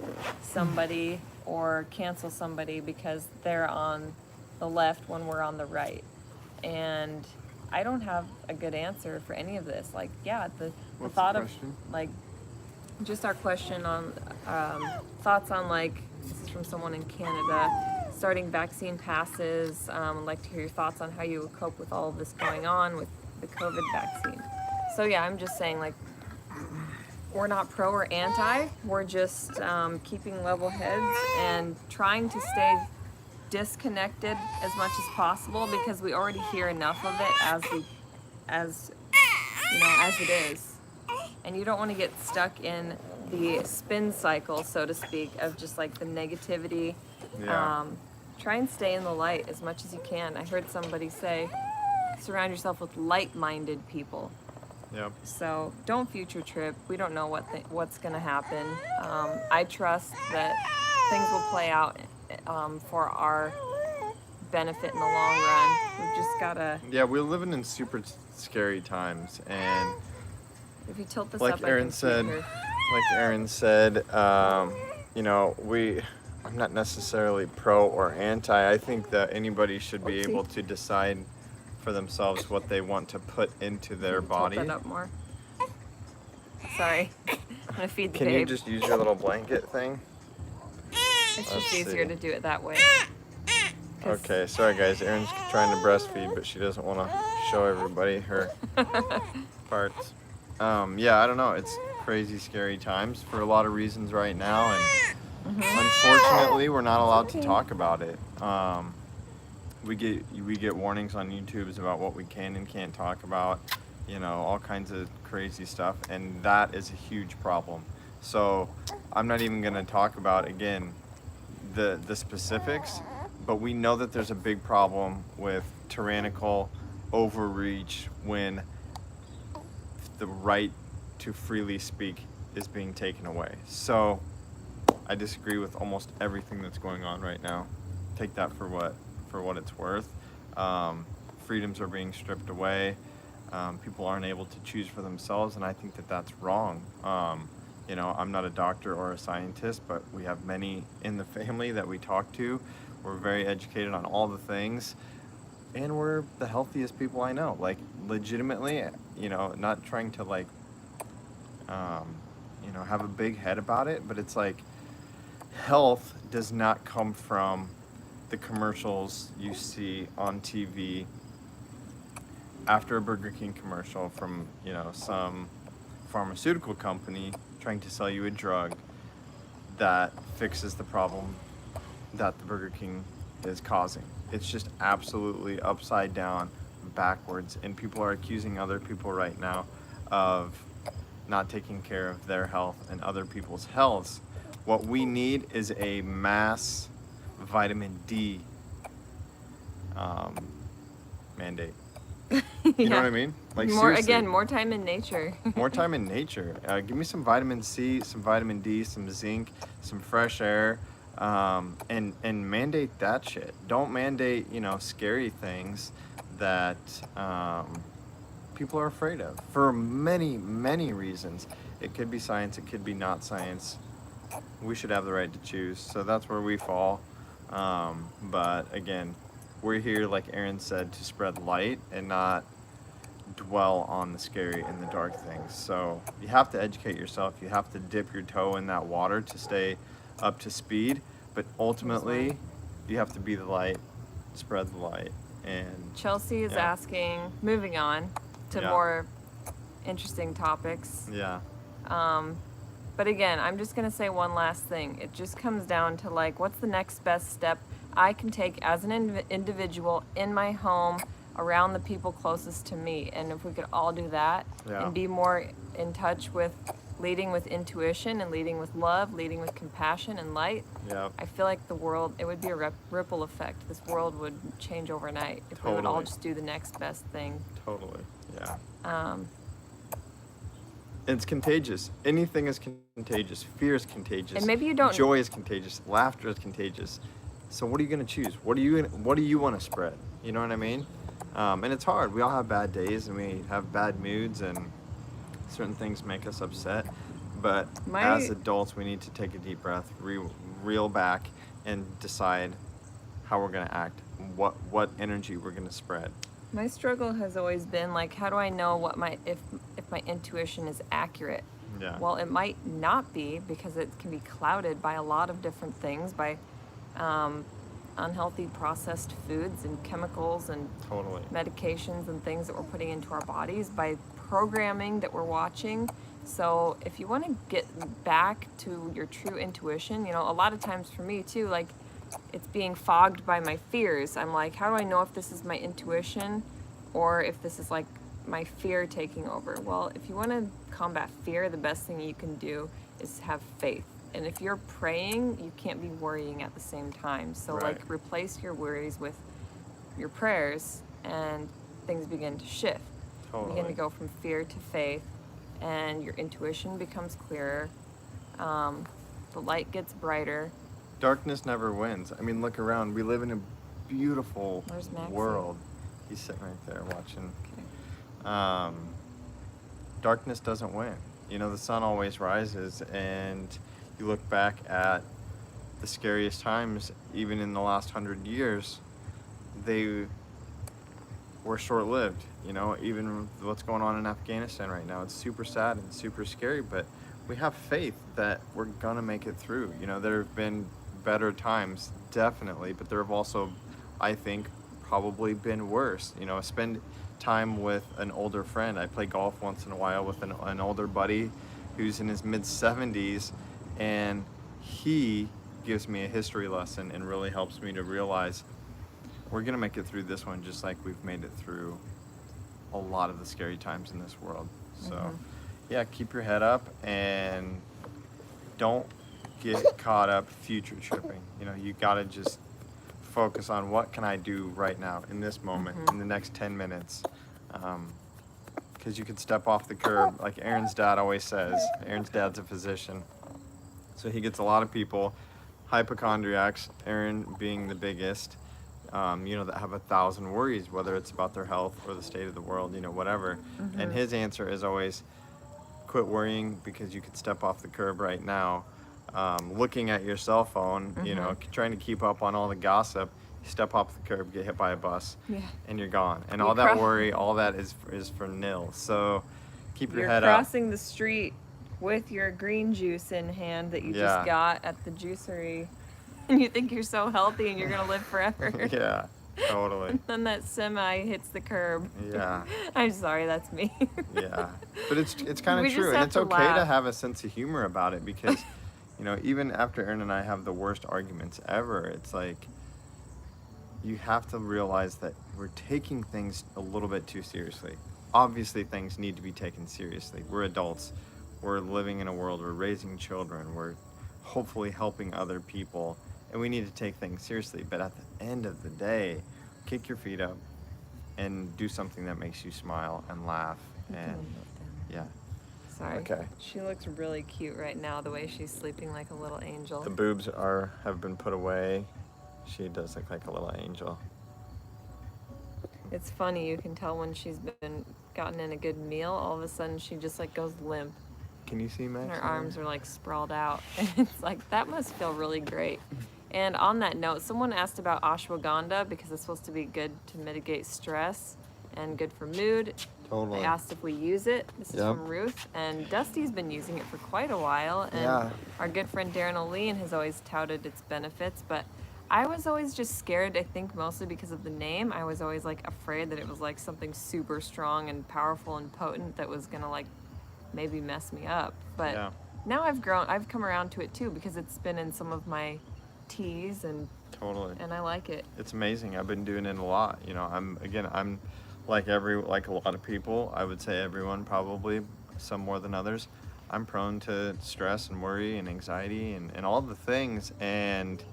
somebody or cancel somebody because they're on the left when we're on the right. And I don't have a good answer for any of this. Like, yeah, the thought of like just our question on thoughts on, like, this is from someone in Canada, starting vaccine passes. I'd like to hear your thoughts on how you would cope with all of this going on with the COVID vaccine. So yeah, I'm just saying, like, we're not pro or anti. We're just keeping level heads and trying to stay disconnected as much as possible because we already hear enough of it as it is. And you don't want to get stuck in the spin cycle, so to speak, of just like the negativity. Yeah. Try and stay in the light as much as you can. I heard somebody say, surround yourself with light-minded people. Yep. So don't future trip. We don't know what's going to happen. I trust that things will play out for our benefit in the long run. We've just got to... Yeah, we're living in super scary times, and if you tilt this like up, Erin said, you know, I'm not necessarily pro or anti. I think that anybody should be able to decide for themselves what they want to put into their body. Tilt that up more. Sorry. I'm going to feed the Can babe. you just use your little blanket thing? It's just easier to do it that way. Okay, sorry guys, Erin's trying to breastfeed, but she doesn't want to show everybody her parts. Yeah, I don't know, it's crazy scary times for a lot of reasons right now, and unfortunately we're not allowed to talk about it. we get warnings on YouTube's about what we can and can't talk about, you know, all kinds of crazy stuff, and that is a huge problem. So I'm not even going to talk about, again, the specifics, but we know that there's a big problem with tyrannical overreach when the right to freely speak is being taken away. So I disagree with almost everything that's going on right now. Take that for what it's worth. Freedoms are being stripped away. People aren't able to choose for themselves, and I think that that's wrong. You know, I'm not a doctor or a scientist, but we have many in the family that we talk to. We're very educated on all the things, and we're the healthiest people I know. Like, legitimately, you know, not trying to, like, you know, have a big head about it, but it's like, health does not come from the commercials you see on TV after a Burger King commercial from, you know, some pharmaceutical company trying to sell you a drug that fixes the problem that the Burger King is causing. It's just absolutely upside down, backwards, and people are accusing other people right now of not taking care of their health and other people's healths. What we need is a mass vitamin D mandate. You know what I mean? Like, more seriously. again, more time in nature. More time in nature. Give me some vitamin C, some vitamin D, some zinc, some fresh air, and mandate that shit. Don't mandate, you know, scary things that people are afraid of for many, many reasons. It could be science, it could be not science. We should have the right to choose. So that's where we fall. But again, we're here, like Erin said, to spread light and not dwell on the scary and the dark things. So you have to educate yourself. You have to dip your toe in that water to stay up to speed. But ultimately, you have to be the light, spread the light. And Chelsea is asking, moving on to more interesting topics. Yeah. But again, I'm just going to say one last thing. It just comes down to, like, what's the next best step I can take as an individual in my home around the people closest to me. And if we could all do that and be more in touch with leading with intuition and leading with love, leading with compassion and light, I feel like the world, it would be a ripple effect. This world would change overnight if we would all just do the next best thing. Totally, it's contagious. Anything is contagious. Fear is contagious. And maybe you don't. Joy is contagious. Laughter is contagious. So what are you going to choose? What do you want to spread? You know what I mean? And it's hard. We all have bad days and we have bad moods and certain things make us upset. But as adults, we need to take a deep breath, reel back, and decide how we're going to act, what energy we're going to spread. My struggle has always been, like, how do I know what if my intuition is accurate? Well, it might not be, because it can be clouded by a lot of different things, by unhealthy processed foods and chemicals and medications and things that we're putting into our bodies, by programming that we're watching. So if you want to get back to your true intuition, you know, a lot of times for me too, like, it's being fogged by my fears. I'm like, how do I know if this is my intuition or if this is like my fear taking over? Well, if you want to combat fear, the best thing you can do is have faith. And if you're praying, you can't be worrying at the same time. So like, replace your worries with your prayers and things begin to shift. You begin to go from fear to faith and your intuition becomes clearer. The light gets brighter. Darkness never wins. I mean, look around. We live in a beautiful world. He's sitting right there watching. Darkness doesn't win. You know, the sun always rises, and you look back at the scariest times, even in the last 100 years, they were short-lived. You know, even what's going on in Afghanistan right now, it's super sad and super scary, but we have faith that we're gonna make it through. You know, there have been better times, definitely, but there have also, I think, probably been worse. You know, spend time with an older friend. I play golf once in a while with an older buddy who's in his mid-70s, and he gives me a history lesson and really helps me to realize we're gonna make it through this one just like we've made it through a lot of the scary times in this world. So yeah, keep your head up and don't get caught up future tripping. You know, you gotta just focus on what can I do right now in this moment, in the next 10 minutes. Because you could step off the curb, like Erin's dad always says. Erin's dad's a physician, so he gets a lot of people, hypochondriacs, Erin being the biggest, you know, that have 1,000 worries, whether it's about their health or the state of the world, you know, whatever. And his answer is always, quit worrying because you could step off the curb right now. Looking at your cell phone, you know, trying to keep up on all the gossip, you step off the curb, get hit by a bus, and you're gone. And all that worry, all that is for nil. So keep your head up. You're crossing the street with your green juice in hand that you just got at the juicery, and you think you're so healthy and you're gonna live forever. Yeah, totally. And then that semi hits the curb. Yeah. I'm sorry, that's me. Yeah, but it's kind of true, and it's okay to have a sense of humor about it because, you know, even after Erin and I have the worst arguments ever, it's like you have to realize that we're taking things a little bit too seriously. Obviously, things need to be taken seriously. We're adults. We're living in a world. We're raising children. We're hopefully helping other people, and we need to take things seriously. But at the end of the day, kick your feet up and do something that makes you smile and laugh. And yeah. Sorry. Okay. She looks really cute right now, the way she's sleeping like a little angel. The boobs have been put away. She does look like a little angel. It's funny, you can tell when she's gotten in a good meal, all of a sudden she just like goes limp. Can you see Max? And her arms are like sprawled out. And it's like, that must feel really great. And on that note, someone asked about ashwagandha because it's supposed to be good to mitigate stress and good for mood. Totally. They asked if we use it. This is from Ruth, and Dusty's been using it for quite a while, and our good friend Darren O'Lean has always touted its benefits, but I was always just scared, I think mostly because of the name. I was always like afraid that it was like something super strong and powerful and potent that was gonna like maybe mess me up. But now I've come around to it too because it's been in some of my teas and and I like it. It's amazing. I've been doing it a lot. You know, I'm like a lot of people, I would say everyone probably, some more than others. I'm prone to stress and worry and anxiety and all the things, and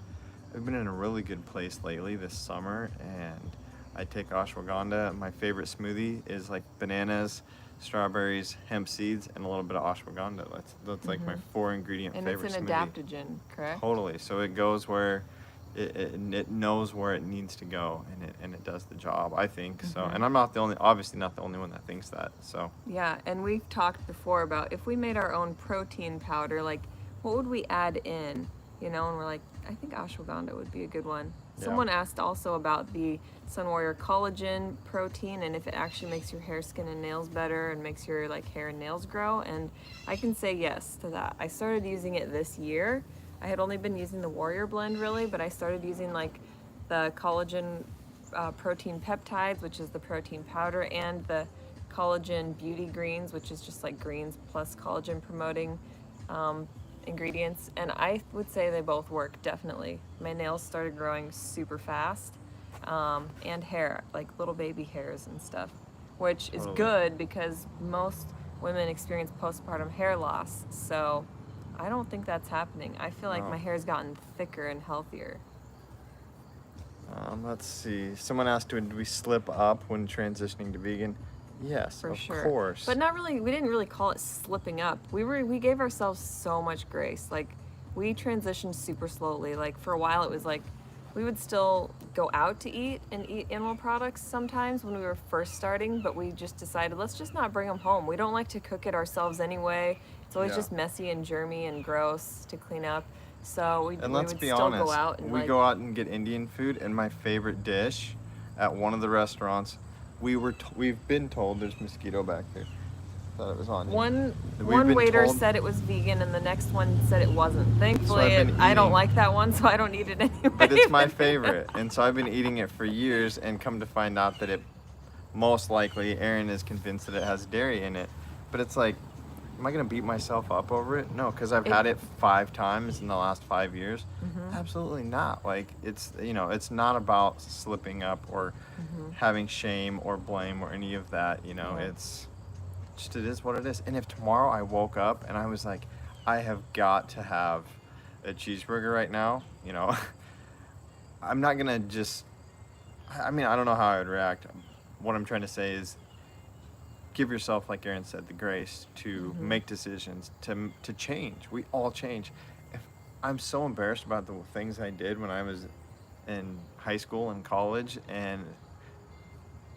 I've been in a really good place lately this summer, and I take ashwagandha. My favorite smoothie is like bananas, strawberries, hemp seeds, and a little bit of ashwagandha. That's like my 4-ingredient favorite smoothie. And it's an adaptogen, correct? Totally. So it goes where it knows where it needs to go, and it does the job, I think. So, and I'm obviously not the only one that thinks that. So yeah, and we've talked before about if we made our own protein powder, like what would we add in? You know, and we're like, I think ashwagandha would be a good one. Someone asked also about the Sun Warrior collagen protein and if it actually makes your hair, skin, and nails better and makes your like hair and nails grow. And I can say yes to that. I started using it this year. I had only been using the Warrior blend really, but I started using like the collagen protein peptides, which is the protein powder, and the collagen beauty greens, which is just like greens plus collagen promoting ingredients, and I would say they both work, definitely. My nails started growing super fast, and hair, like little baby hairs and stuff, which is good because most women experience postpartum hair loss, so I don't think that's happening. I feel like my hair's gotten thicker and healthier. Let's see. Someone asked, did we slip up when transitioning to vegan? Yes, for sure. Of course. But not really, we didn't really call it slipping up. We gave ourselves so much grace. Like, we transitioned super slowly. Like, for a while it was like, we would still go out to eat and eat animal products sometimes when we were first starting, but we just decided, let's just not bring them home. We don't like to cook it ourselves anyway. It's always just messy and germy and gross to clean up. So we would still go out and go out and get Indian food, and my favorite dish at one of the restaurants, we've been told there's mosquito back there. Thought it was on. One waiter said it was vegan, and the next one said it wasn't. Thankfully, I don't like that one, so I don't eat it anyway. But it's my favorite, and so I've been eating it for years, and come to find out that it most likely, Erin is convinced that it has dairy in it. But it's like, am I gonna beat myself up over it? No, because I've had it 5 times in the last 5 years. Absolutely not. Like, it's, you know, it's not about slipping up or having shame or blame or any of that. You know, it's just, it is what it is. And if tomorrow I woke up and I was like, I have got to have a cheeseburger right now, you know, I'm not gonna just, I mean, I don't know how I would react. What I'm trying to say is, give yourself, like Erin said, the grace to make decisions, to change. We all change. If I'm so embarrassed about the things I did when I was in high school and college, and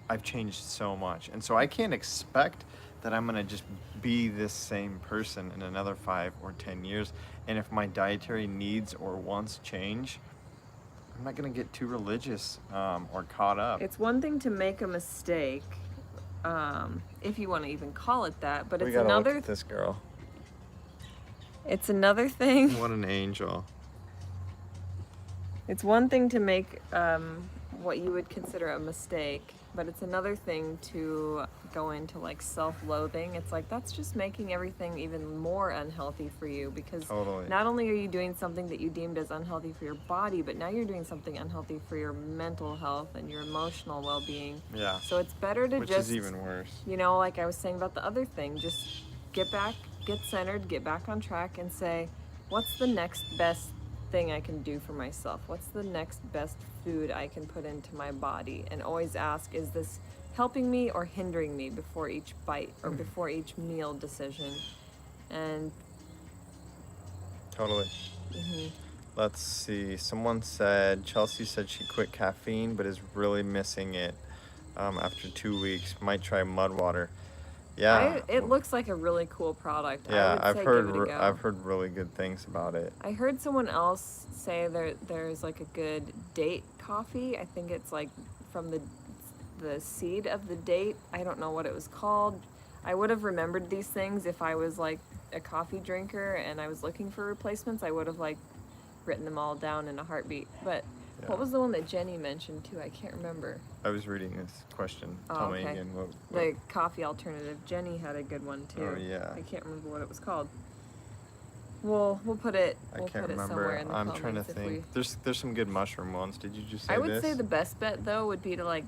I've changed so much. And so I can't expect that I'm gonna just be this same person in another 5 or 10 years. And if my dietary needs or wants change, I'm not gonna get too religious or caught up. It's one thing to make a mistake, if you want to even call it that, but We it's gotta another. look at this girl. It's another thing. What an angel. It's one thing to make what you would consider a mistake, but it's another thing to go into like self-loathing. It's like that's just making everything even more unhealthy for you, because Totally. not only are you doing something that you deemed as unhealthy for your body, but now you're doing something unhealthy for your mental health and your emotional well-being. Yeah. So it's better to Which just, is even worse. you know, like I was saying about the other thing, just get back, get centered, get back on track and say, what's the next best thing I can do for myself? What's the next best food I can put into my body? And always ask, is this helping me or hindering me before each bite or before each meal decision? And Totally. Let's see. Someone said, Chelsea said she quit caffeine but is really missing it after 2 weeks. Might try mud water. Yeah. it looks like a really cool product. Yeah, I would say give it a go. I've heard really good things about it. I heard someone else say there's like a good date coffee. I think it's like from the seed of the date. I don't know what it was called. I would have remembered these things if I was like a coffee drinker and I was looking for replacements. I would have like written them all down in a heartbeat. But what was the one that Jenny mentioned too? I can't remember. I was reading this question. Oh, Tell me okay. again. What? The coffee alternative. Jenny had a good one too. Oh, yeah. I can't remember what it was called. We'll put it. I We'll can't put it remember. somewhere in the I'm comments trying to if think. There's some good mushroom ones. Did you just say I would this? say the best bet though would be to like,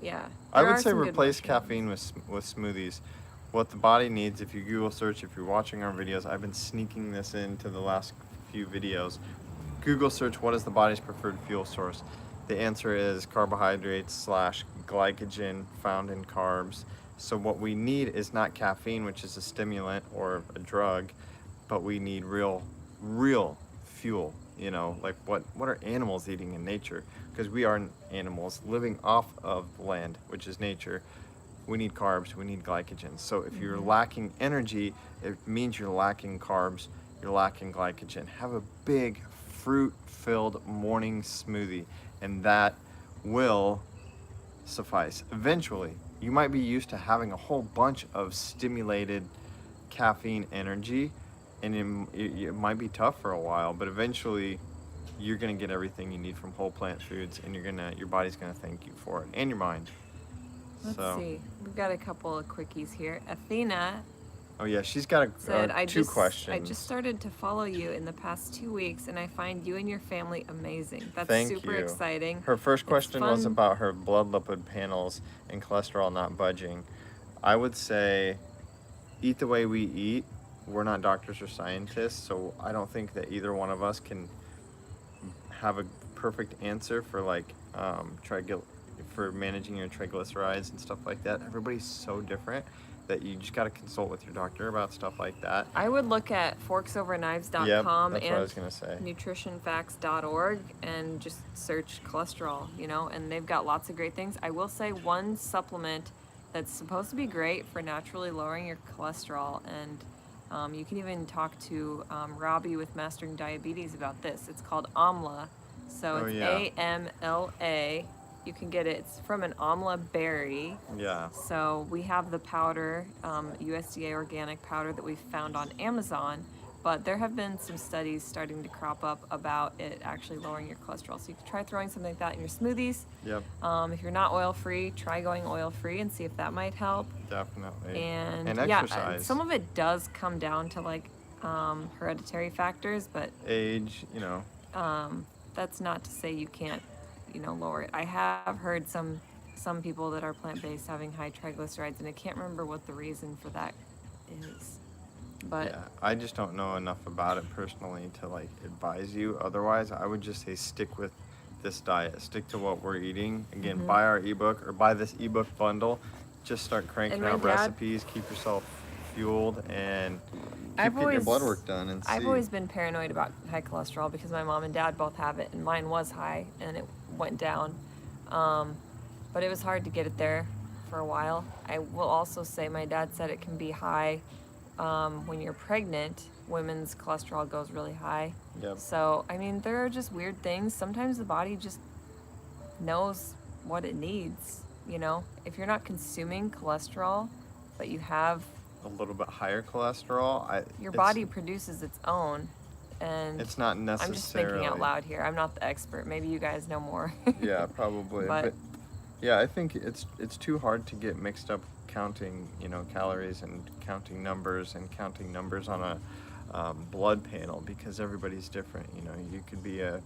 yeah. I there would are say some good replace mushrooms. caffeine with smoothies. What the body needs, if you Google search, if you're watching our videos, I've been sneaking this into the last few videos. Google search, what is the body's preferred fuel source? The answer is carbohydrates / glycogen found in carbs. So what we need is not caffeine, which is a stimulant or a drug, but we need real fuel. You know, like what are animals eating in nature? Because we are animals living off of the land, which is nature. We need carbs, we need glycogen. So if you're lacking energy, it means you're lacking carbs, you're lacking glycogen. Have a big fruit-filled morning smoothie, and that will suffice. Eventually, you might be used to having a whole bunch of stimulated caffeine energy, and it might be tough for a while, but eventually you're gonna get everything you need from whole plant foods, and your body's gonna thank you for it, and your mind. Let's see. We've got a couple of quickies here. Athena Oh yeah, she's got said, two questions. I just started to follow you in the past 2 weeks, and I find you and your family amazing. That's Thank super you. exciting. Her first question was fun. about her blood lipid panels and cholesterol not budging. I would say eat the way we eat. We're not doctors or scientists, so I don't think that either one of us can have a perfect answer for like for managing your triglycerides and stuff like that. Everybody's so different that you just got to consult with your doctor about stuff like that. I would look at forksoverknives.com Yep, that's and what I was gonna say. nutritionfacts.org and just search cholesterol, you know, and they've got lots of great things. I will say one supplement that's supposed to be great for naturally lowering your cholesterol, and you can even talk to Robbie with Mastering Diabetes about this. It's called Amla. So Oh, it's yeah. AMLA. You can get it. It's from an amla berry. Yeah. So we have the powder, USDA organic powder that we found on Amazon, but there have been some studies starting to crop up about it actually lowering your cholesterol. So you can try throwing something like that in your smoothies. Yep. If you're not oil-free, try going oil-free and see if that might help. Definitely. And yeah, exercise. some of it does come down to like hereditary factors, but age, you know. that's not to say you can't, lower it. I have heard some people that are plant-based having high triglycerides, and I can't remember what the reason for that is. But Yeah, I just don't know enough about it personally to like advise you. Otherwise, I would just say stick with this diet. Stick to what we're eating. Again, buy our ebook or buy this ebook bundle. Just start cranking my out dad- recipes. Keep yourself fueled and I've keep getting your always- blood work done. And I've see. always been paranoid about high cholesterol because my mom and dad both have it, and mine was high, and it went down. But it was hard to get it there for a while. I will also say my dad said it can be high when you're pregnant. Women's cholesterol goes really high. Yep. So, I mean, there are just weird things. Sometimes the body just knows what it needs, If you're not consuming cholesterol, but you have a little bit higher cholesterol, your body produces its own, and it's not I'm necessarily. just thinking out loud here. I'm not the expert. Maybe you guys know more. Yeah, probably. But yeah, I think it's too hard to get mixed up counting, calories and counting numbers on a blood panel because everybody's different. You could be a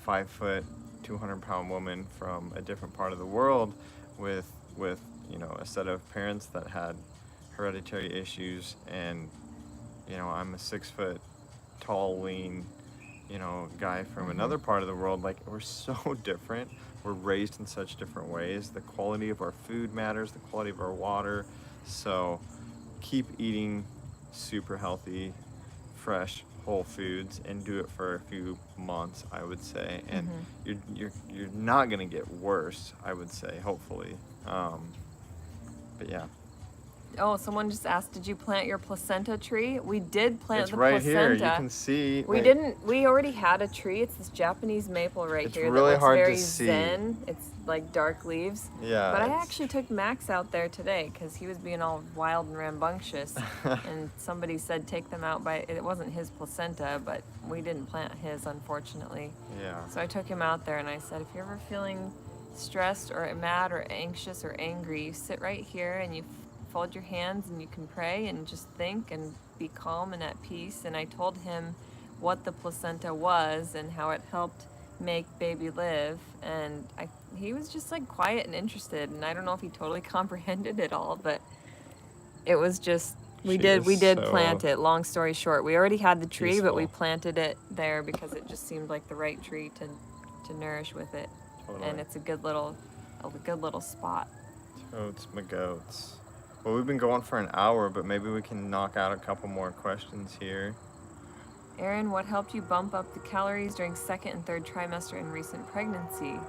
5 foot, 200-pound woman from a different part of the world with a set of parents that had hereditary issues, and I'm a 6 foot tall, lean, guy from another part of the world. Like, we're so different. We're raised in such different ways. The quality of our food matters, the quality of our water. So keep eating super healthy, fresh, whole foods, and do it for a few months, I would say. And you're not gonna get worse, I would say, hopefully. But yeah. Oh, someone just asked, did you plant your placenta tree? We did plant It's the right placenta. here. You can see. We already had a tree. It's this Japanese maple right It's here really that looks hard to very see. zen. It's like dark leaves. Yeah. But I actually took Max out there today because he was being all wild and rambunctious. And somebody said take them out it wasn't his placenta, but we didn't plant his, unfortunately. Yeah. So I took him out there and I said, if you're ever feeling stressed or mad or anxious or angry, you sit right here and you fold your hands and you can pray and just think and be calm and at peace. And I told him what the placenta was and how it helped make baby live, and he was just like quiet and interested, and I don't know if he totally comprehended it all, but it was just we did plant it. Long story short, we already had the tree, but we planted it there because it just seemed like the right tree to nourish with it. Totally. And it's a good little spot. Totes my goats. Well, we've been going for an hour, but maybe we can knock out a couple more questions here. Erin, what helped you bump up the calories during second and third trimester in recent pregnancy?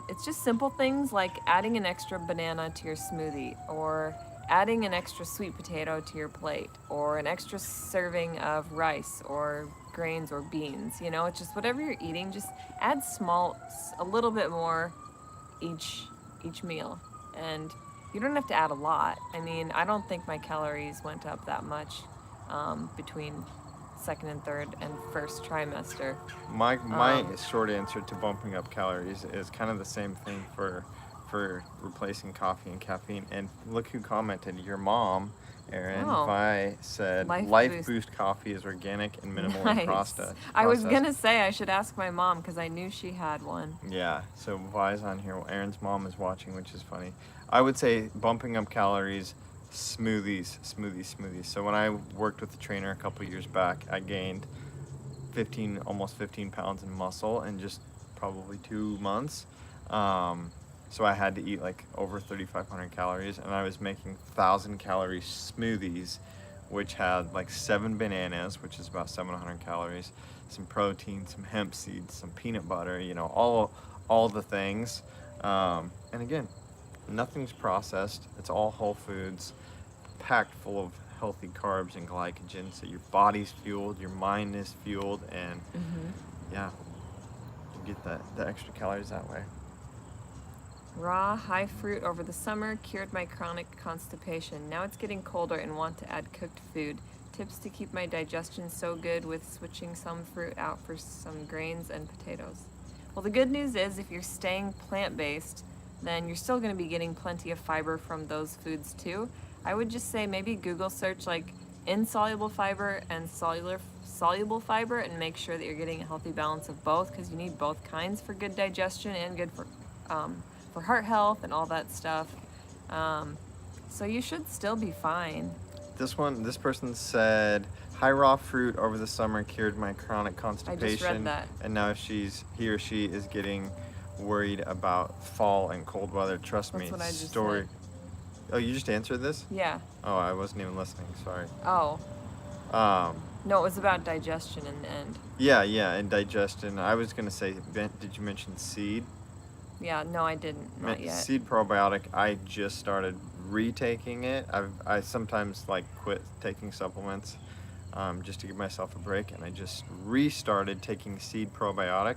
It's just simple things like adding an extra banana to your smoothie, or adding an extra sweet potato to your plate, or an extra serving of rice or grains or beans. It's just whatever you're eating, just add a little bit more each meal, and you don't have to add a lot. I mean, I don't think my calories went up that much between second and third and first trimester. My short answer to bumping up calories is kind of the same thing for replacing coffee and caffeine. And look who commented, your mom, Erin. Vi said Life Boost coffee is organic and minimal in processed. I was gonna say I should ask my mom because I knew she had one. Yeah, so Vi's on here. Well, Erin's mom is watching, which is funny. I would say bumping up calories, smoothies. So when I worked with the trainer a couple years back, I gained almost 15 pounds in muscle in just probably 2 months. So I had to eat like over 3,500 calories, and I was making 1,000-calorie smoothies, which had like 7 bananas, which is about 700 calories, some protein, some hemp seeds, some peanut butter, all the things. And again, nothing's processed. It's all whole foods, packed full of healthy carbs and glycogen. So your body's fueled, your mind is fueled, and yeah, you get the extra calories that way. Raw, high fruit over the summer cured my chronic constipation. Now it's getting colder and want to add cooked food. Tips to keep my digestion so good with switching some fruit out for some grains and potatoes. Well, the good news is if you're staying plant-based, then you're still going to be getting plenty of fiber from those foods too. I would just say maybe Google search like insoluble fiber and soluble fiber and make sure that you're getting a healthy balance of both, because you need both kinds for good digestion and good for heart health and all that stuff. So you should still be fine. This person said, high raw fruit over the summer cured my chronic constipation. I just read that. And now he or she is getting worried about fall and cold weather. Trust That's me. what I just said. Oh, you just answered this? Yeah. Oh, I wasn't even listening. Sorry. Oh. No, it was about digestion in the end. Yeah, and digestion. I was gonna say, did you mention seed? Yeah, no, I didn't. Not yet. Seed probiotic. I just started retaking it. I sometimes like quit taking supplements just to give myself a break, and I just restarted taking seed probiotic,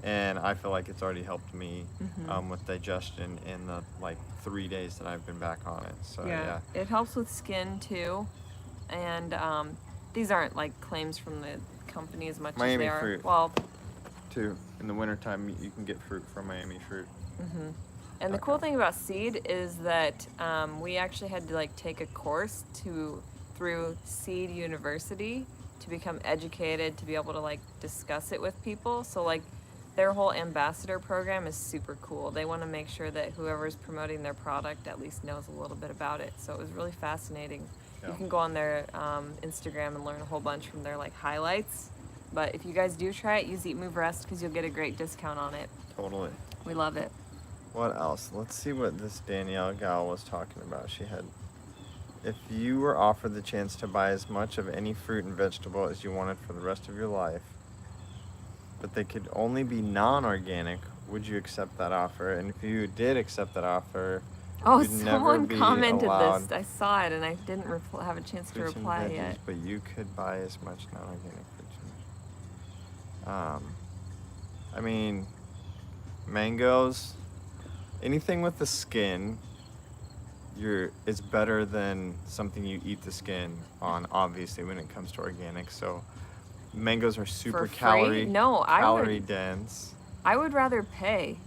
and I feel like it's already helped me with digestion in the 3 days that I've been back on it. So yeah. It helps with skin too, and these aren't like claims from the company as much Miami as they are. fruit. Well, too. In the wintertime, you can get fruit from Miami fruit. and the cool thing about seed is that we actually had to take a course through Seed University to become educated, to be able to discuss it with people. So their whole ambassador program is super cool. They want to make sure that whoever's promoting their product at least knows a little bit about it. So it was really fascinating. Yeah. You can go on their Instagram and learn a whole bunch from their highlights. But if you guys do try it, use EatMoveRest because you'll get a great discount on it. Totally. We love it. What else? Let's see what this Danielle gal was talking about. She had, if you were offered the chance to buy as much of any fruit and vegetable as you wanted for the rest of your life, but they could only be non-organic, would you accept that offer? And if you did accept that offer, Oh, you'd never someone be commented allowed this. I saw it and I didn't have a chance to fruits and reply veggies, yet. but you could buy as much non-organic fruits and I mean, mangoes, anything with the skin, it's better than something you eat the skin on, obviously, when it comes to organic. So mangoes are super For free? calorie No, calorie dense. I would rather pay.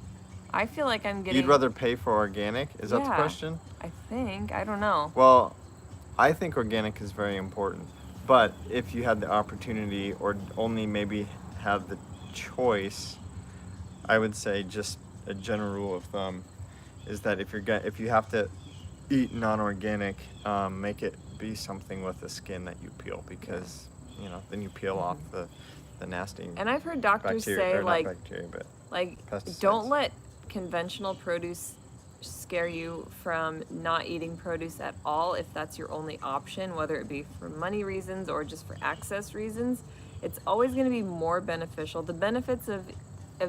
I feel like I'm getting... You'd rather pay for organic? Is that the Yeah. question? I think. I don't know. Well, I think organic is very important. But if you had the opportunity or only maybe have the choice, I would say just a general rule of thumb is that if you have to eat non-organic, make it be something with the skin that you peel, because then you peel off the nasty And I've heard doctors bacteria, say or not bacteria, but pesticides. don't let conventional produce scare you from not eating produce at all if that's your only option, whether it be for money reasons or just for access reasons. It's always going to be more beneficial. The benefits of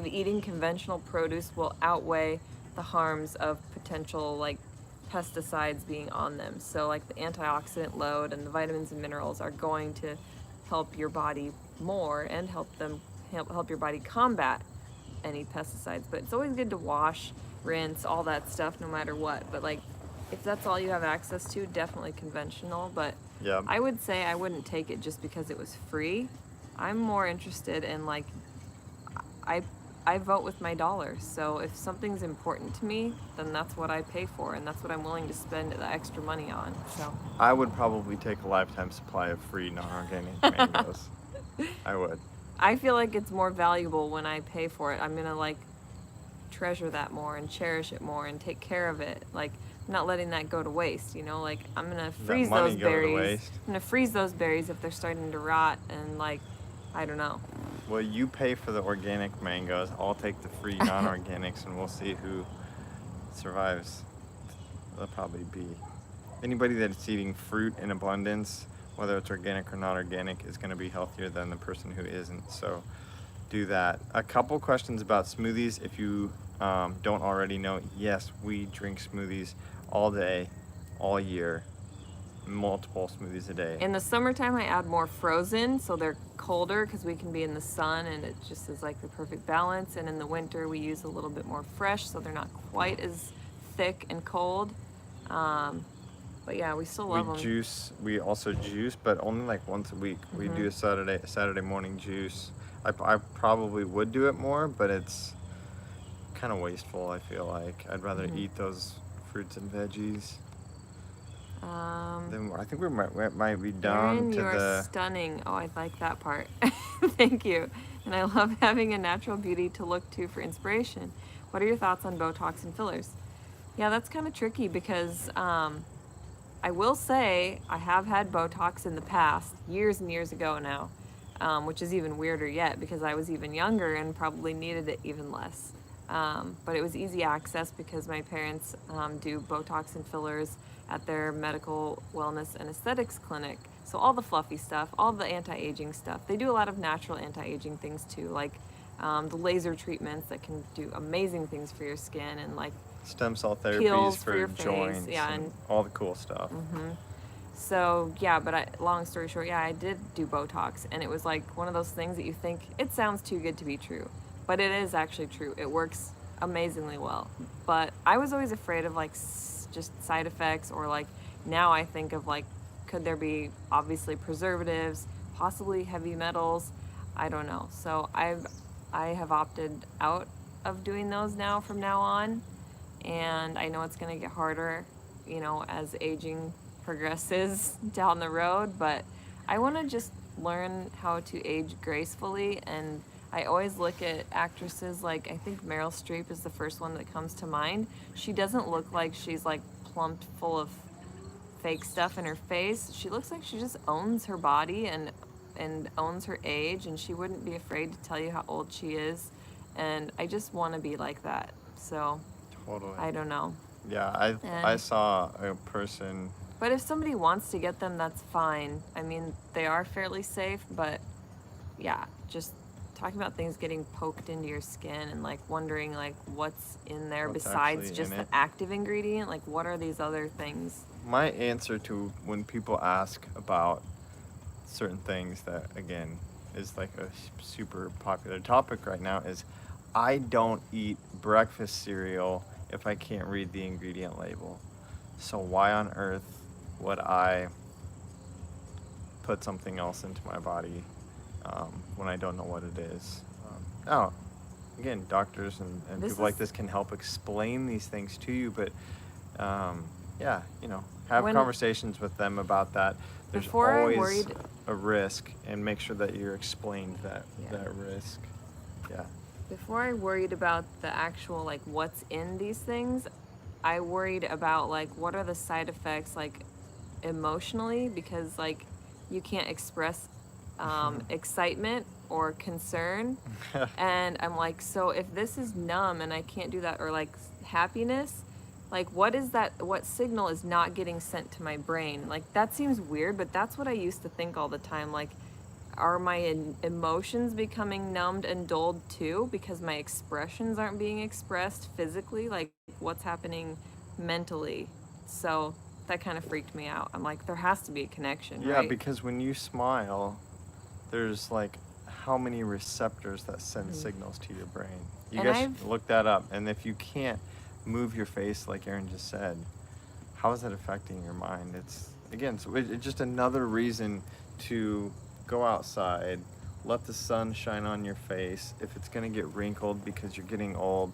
eating conventional produce will outweigh the harms of potential pesticides being on them. So the antioxidant load and the vitamins and minerals are going to help your body more and help your body combat any pesticides. But it's always good to wash, rinse, all that stuff no matter what. But if that's all you have access to, definitely conventional. But yeah, I would say I wouldn't take it just because it was free. I'm more interested in I vote with my dollars. So if something's important to me, then that's what I pay for, and that's what I'm willing to spend the extra money on. So I would probably take a lifetime supply of free non-organic mangoes. I would. I feel like it's more valuable when I pay for it. I'm gonna treasure that more and cherish it more and take care of it. I'm not letting that go to waste, I'm gonna freeze those berries. I'm gonna freeze those berries if they're starting to rot, and I don't know. Well, you pay for the organic mangoes. I'll take the free non-organics, and we'll see who survives. That'll probably be anybody that's eating fruit in abundance, whether it's organic or not organic, is going to be healthier than the person who isn't. So do that. A couple questions about smoothies. If you don't already know, yes, we drink smoothies all day, all year. multiple smoothies a day. In the summertime, I add more frozen, so they're colder because we can be in the sun, and it just is like the perfect balance. And in the winter, we use a little bit more fresh, so they're not quite as thick and cold. But yeah, we still love them. We also juice, but only like once a week. We do a Saturday morning juice. I probably would do it more, but it's kind of wasteful, I feel like. I'd rather eat those fruits and veggies. Then I think we might be down Erin, to you are stunning. Oh, I like that part. Thank you. And I love having a natural beauty to look to for inspiration. What are your thoughts on Botox and fillers? Yeah, that's kind of tricky because I will say I have had Botox in the past, years and years ago now, which is even weirder yet because I was even younger and probably needed it even less. But it was easy access because my parents do Botox and fillers at their medical wellness and aesthetics clinic. So all the fluffy stuff, all the anti-aging stuff. They do a lot of natural anti-aging things too, like the laser treatments that can do amazing things for your skin, and like stem cell therapies peels for your joints, face, yeah, and all the cool stuff. So yeah, but long story short, yeah, I did do Botox, and it was like one of those things that you think it sounds too good to be true, but it is actually true. It works amazingly well. But I was always afraid of like just side effects, or like now I think of like, could there be obviously preservatives, possibly heavy metals? I don't know. So I have opted out of doing those now from now on, and I know it's going to get harder, you know, as aging progresses down the road, but I want to just learn how to age gracefully. And I always look at actresses, like I think Meryl Streep is the first one that comes to mind. She doesn't look like she's like plumped full of fake stuff in her face. She looks like she just owns her body and owns her age, and she wouldn't be afraid to tell you how old she is. And I just want to be like that. So Totally. I don't know. Yeah, I saw a person. But if somebody wants to get them, that's fine. I mean, they are fairly safe, but yeah, just talking about things getting poked into your skin and like wondering like what's in there What's besides actually just in the it. active ingredient, like what are these other things? My answer to when people ask about certain things that, again, is like a super popular topic right now, is I don't eat breakfast cereal if I can't read the ingredient label. So why on earth would I put something else into my body when I don't know what it is? Now, again, doctors and people like this can help explain these things to you, but yeah, you know, have conversations with them about that. There's always a risk, and make sure that you're explained that risk. Yeah. Before I worried about the actual like what's in these things, I worried about like what are the side effects like emotionally, because like you can't express excitement or concern. And I'm like, so if this is numb and I can't do that, or like happiness, like what is that, what signal is not getting sent to my brain? Like that seems weird, but that's what I used to think all the time. Like, are my emotions becoming numbed and dulled too because my expressions aren't being expressed physically? Like what's happening mentally? So that kind of freaked me out. I'm like, there has to be a connection, yeah, right? because when you smile, there's like how many receptors that send signals to your brain. You guys should look that up. And if you can't move your face like Erin just said, how is that affecting your mind? It's, again, so it's just another reason to go outside, let the sun shine on your face. If it's going to get wrinkled because you're getting old,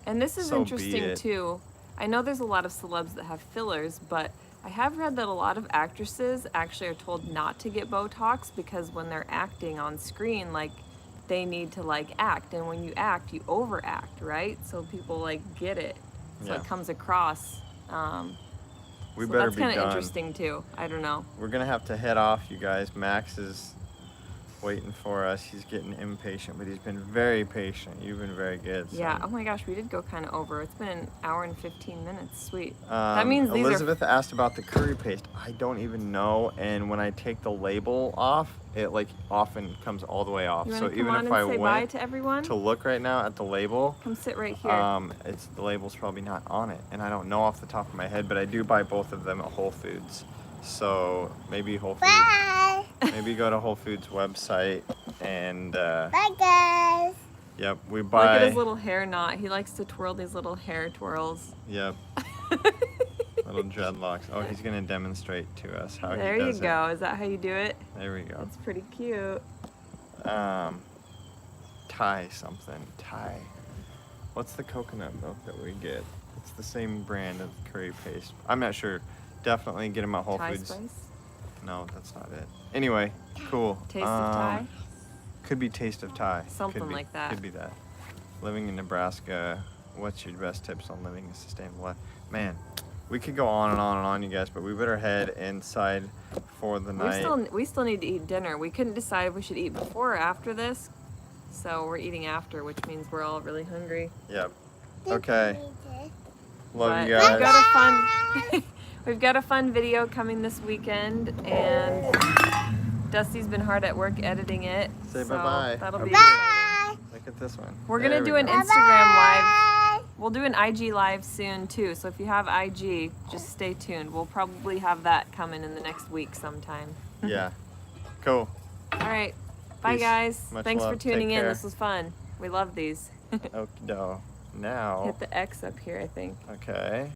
and this is so interesting too. I know there's a lot of celebs that have fillers, but I have read that a lot of actresses actually are told not to get Botox because when they're acting on screen, like they need to like act, and when you act, you overact, right? So people like get it, so it comes across. We so better that's be kind of done. Interesting too. I don't know. We're gonna have to head off, you guys. Max is waiting for us. He's getting impatient, but he's been very patient. You've been very good. So. Yeah. Oh my gosh, we did go kind of over. It's been an hour and 15 minutes. Sweet. That means these Elizabeth asked about the curry paste. I don't even know, and when I take the label off, it like often comes all the way off. You so come even on if and I say went bye to everyone? to look right now at the label, come sit right here. the label's probably not on it, and I don't know off the top of my head, but I do buy both of them at Whole Foods. So maybe Whole Foods. Bye. Maybe go to Whole Foods website and Bye, guys. yep, we Look buy. at his little hair knot. He likes to twirl these little hair twirls. Yep, little dreadlocks. Oh, he's gonna demonstrate to us how There he you does go. Is that how you do it? it. There we go. That's pretty cute. Thai something. Thai. What's the coconut milk that we get? It's the same brand of curry paste. I'm not sure. Definitely get them at Whole Thai Foods. spice? No, that's not it. Anyway, cool. Taste of Thai? Could be Taste of Thai. Something Could be. like that. Could be that. Living in Nebraska. What's your best tips on living a sustainable life? Man, we could go on and on and on, you guys, but we better head inside for the night. We still need to eat dinner. We couldn't decide if we should eat before or after this. So we're eating after, which means we're all really hungry. Yep. Okay. Love But you We've guys. got a fun we've got a fun video coming this weekend, and Dusty's been hard at work editing it. Say so bye-bye. That'll be Bye. exciting. Look at this one. We're There gonna we do an go. Instagram live. We'll do an IG live soon too. So if you have IG, just stay tuned. We'll probably have that coming in the next week sometime. Yeah. Cool. All right. Bye Peace. guys. Much Thanks for love. tuning Take in. care. This was fun. We love these. Okie doke. Now. Hit the X up here, I think. Okay.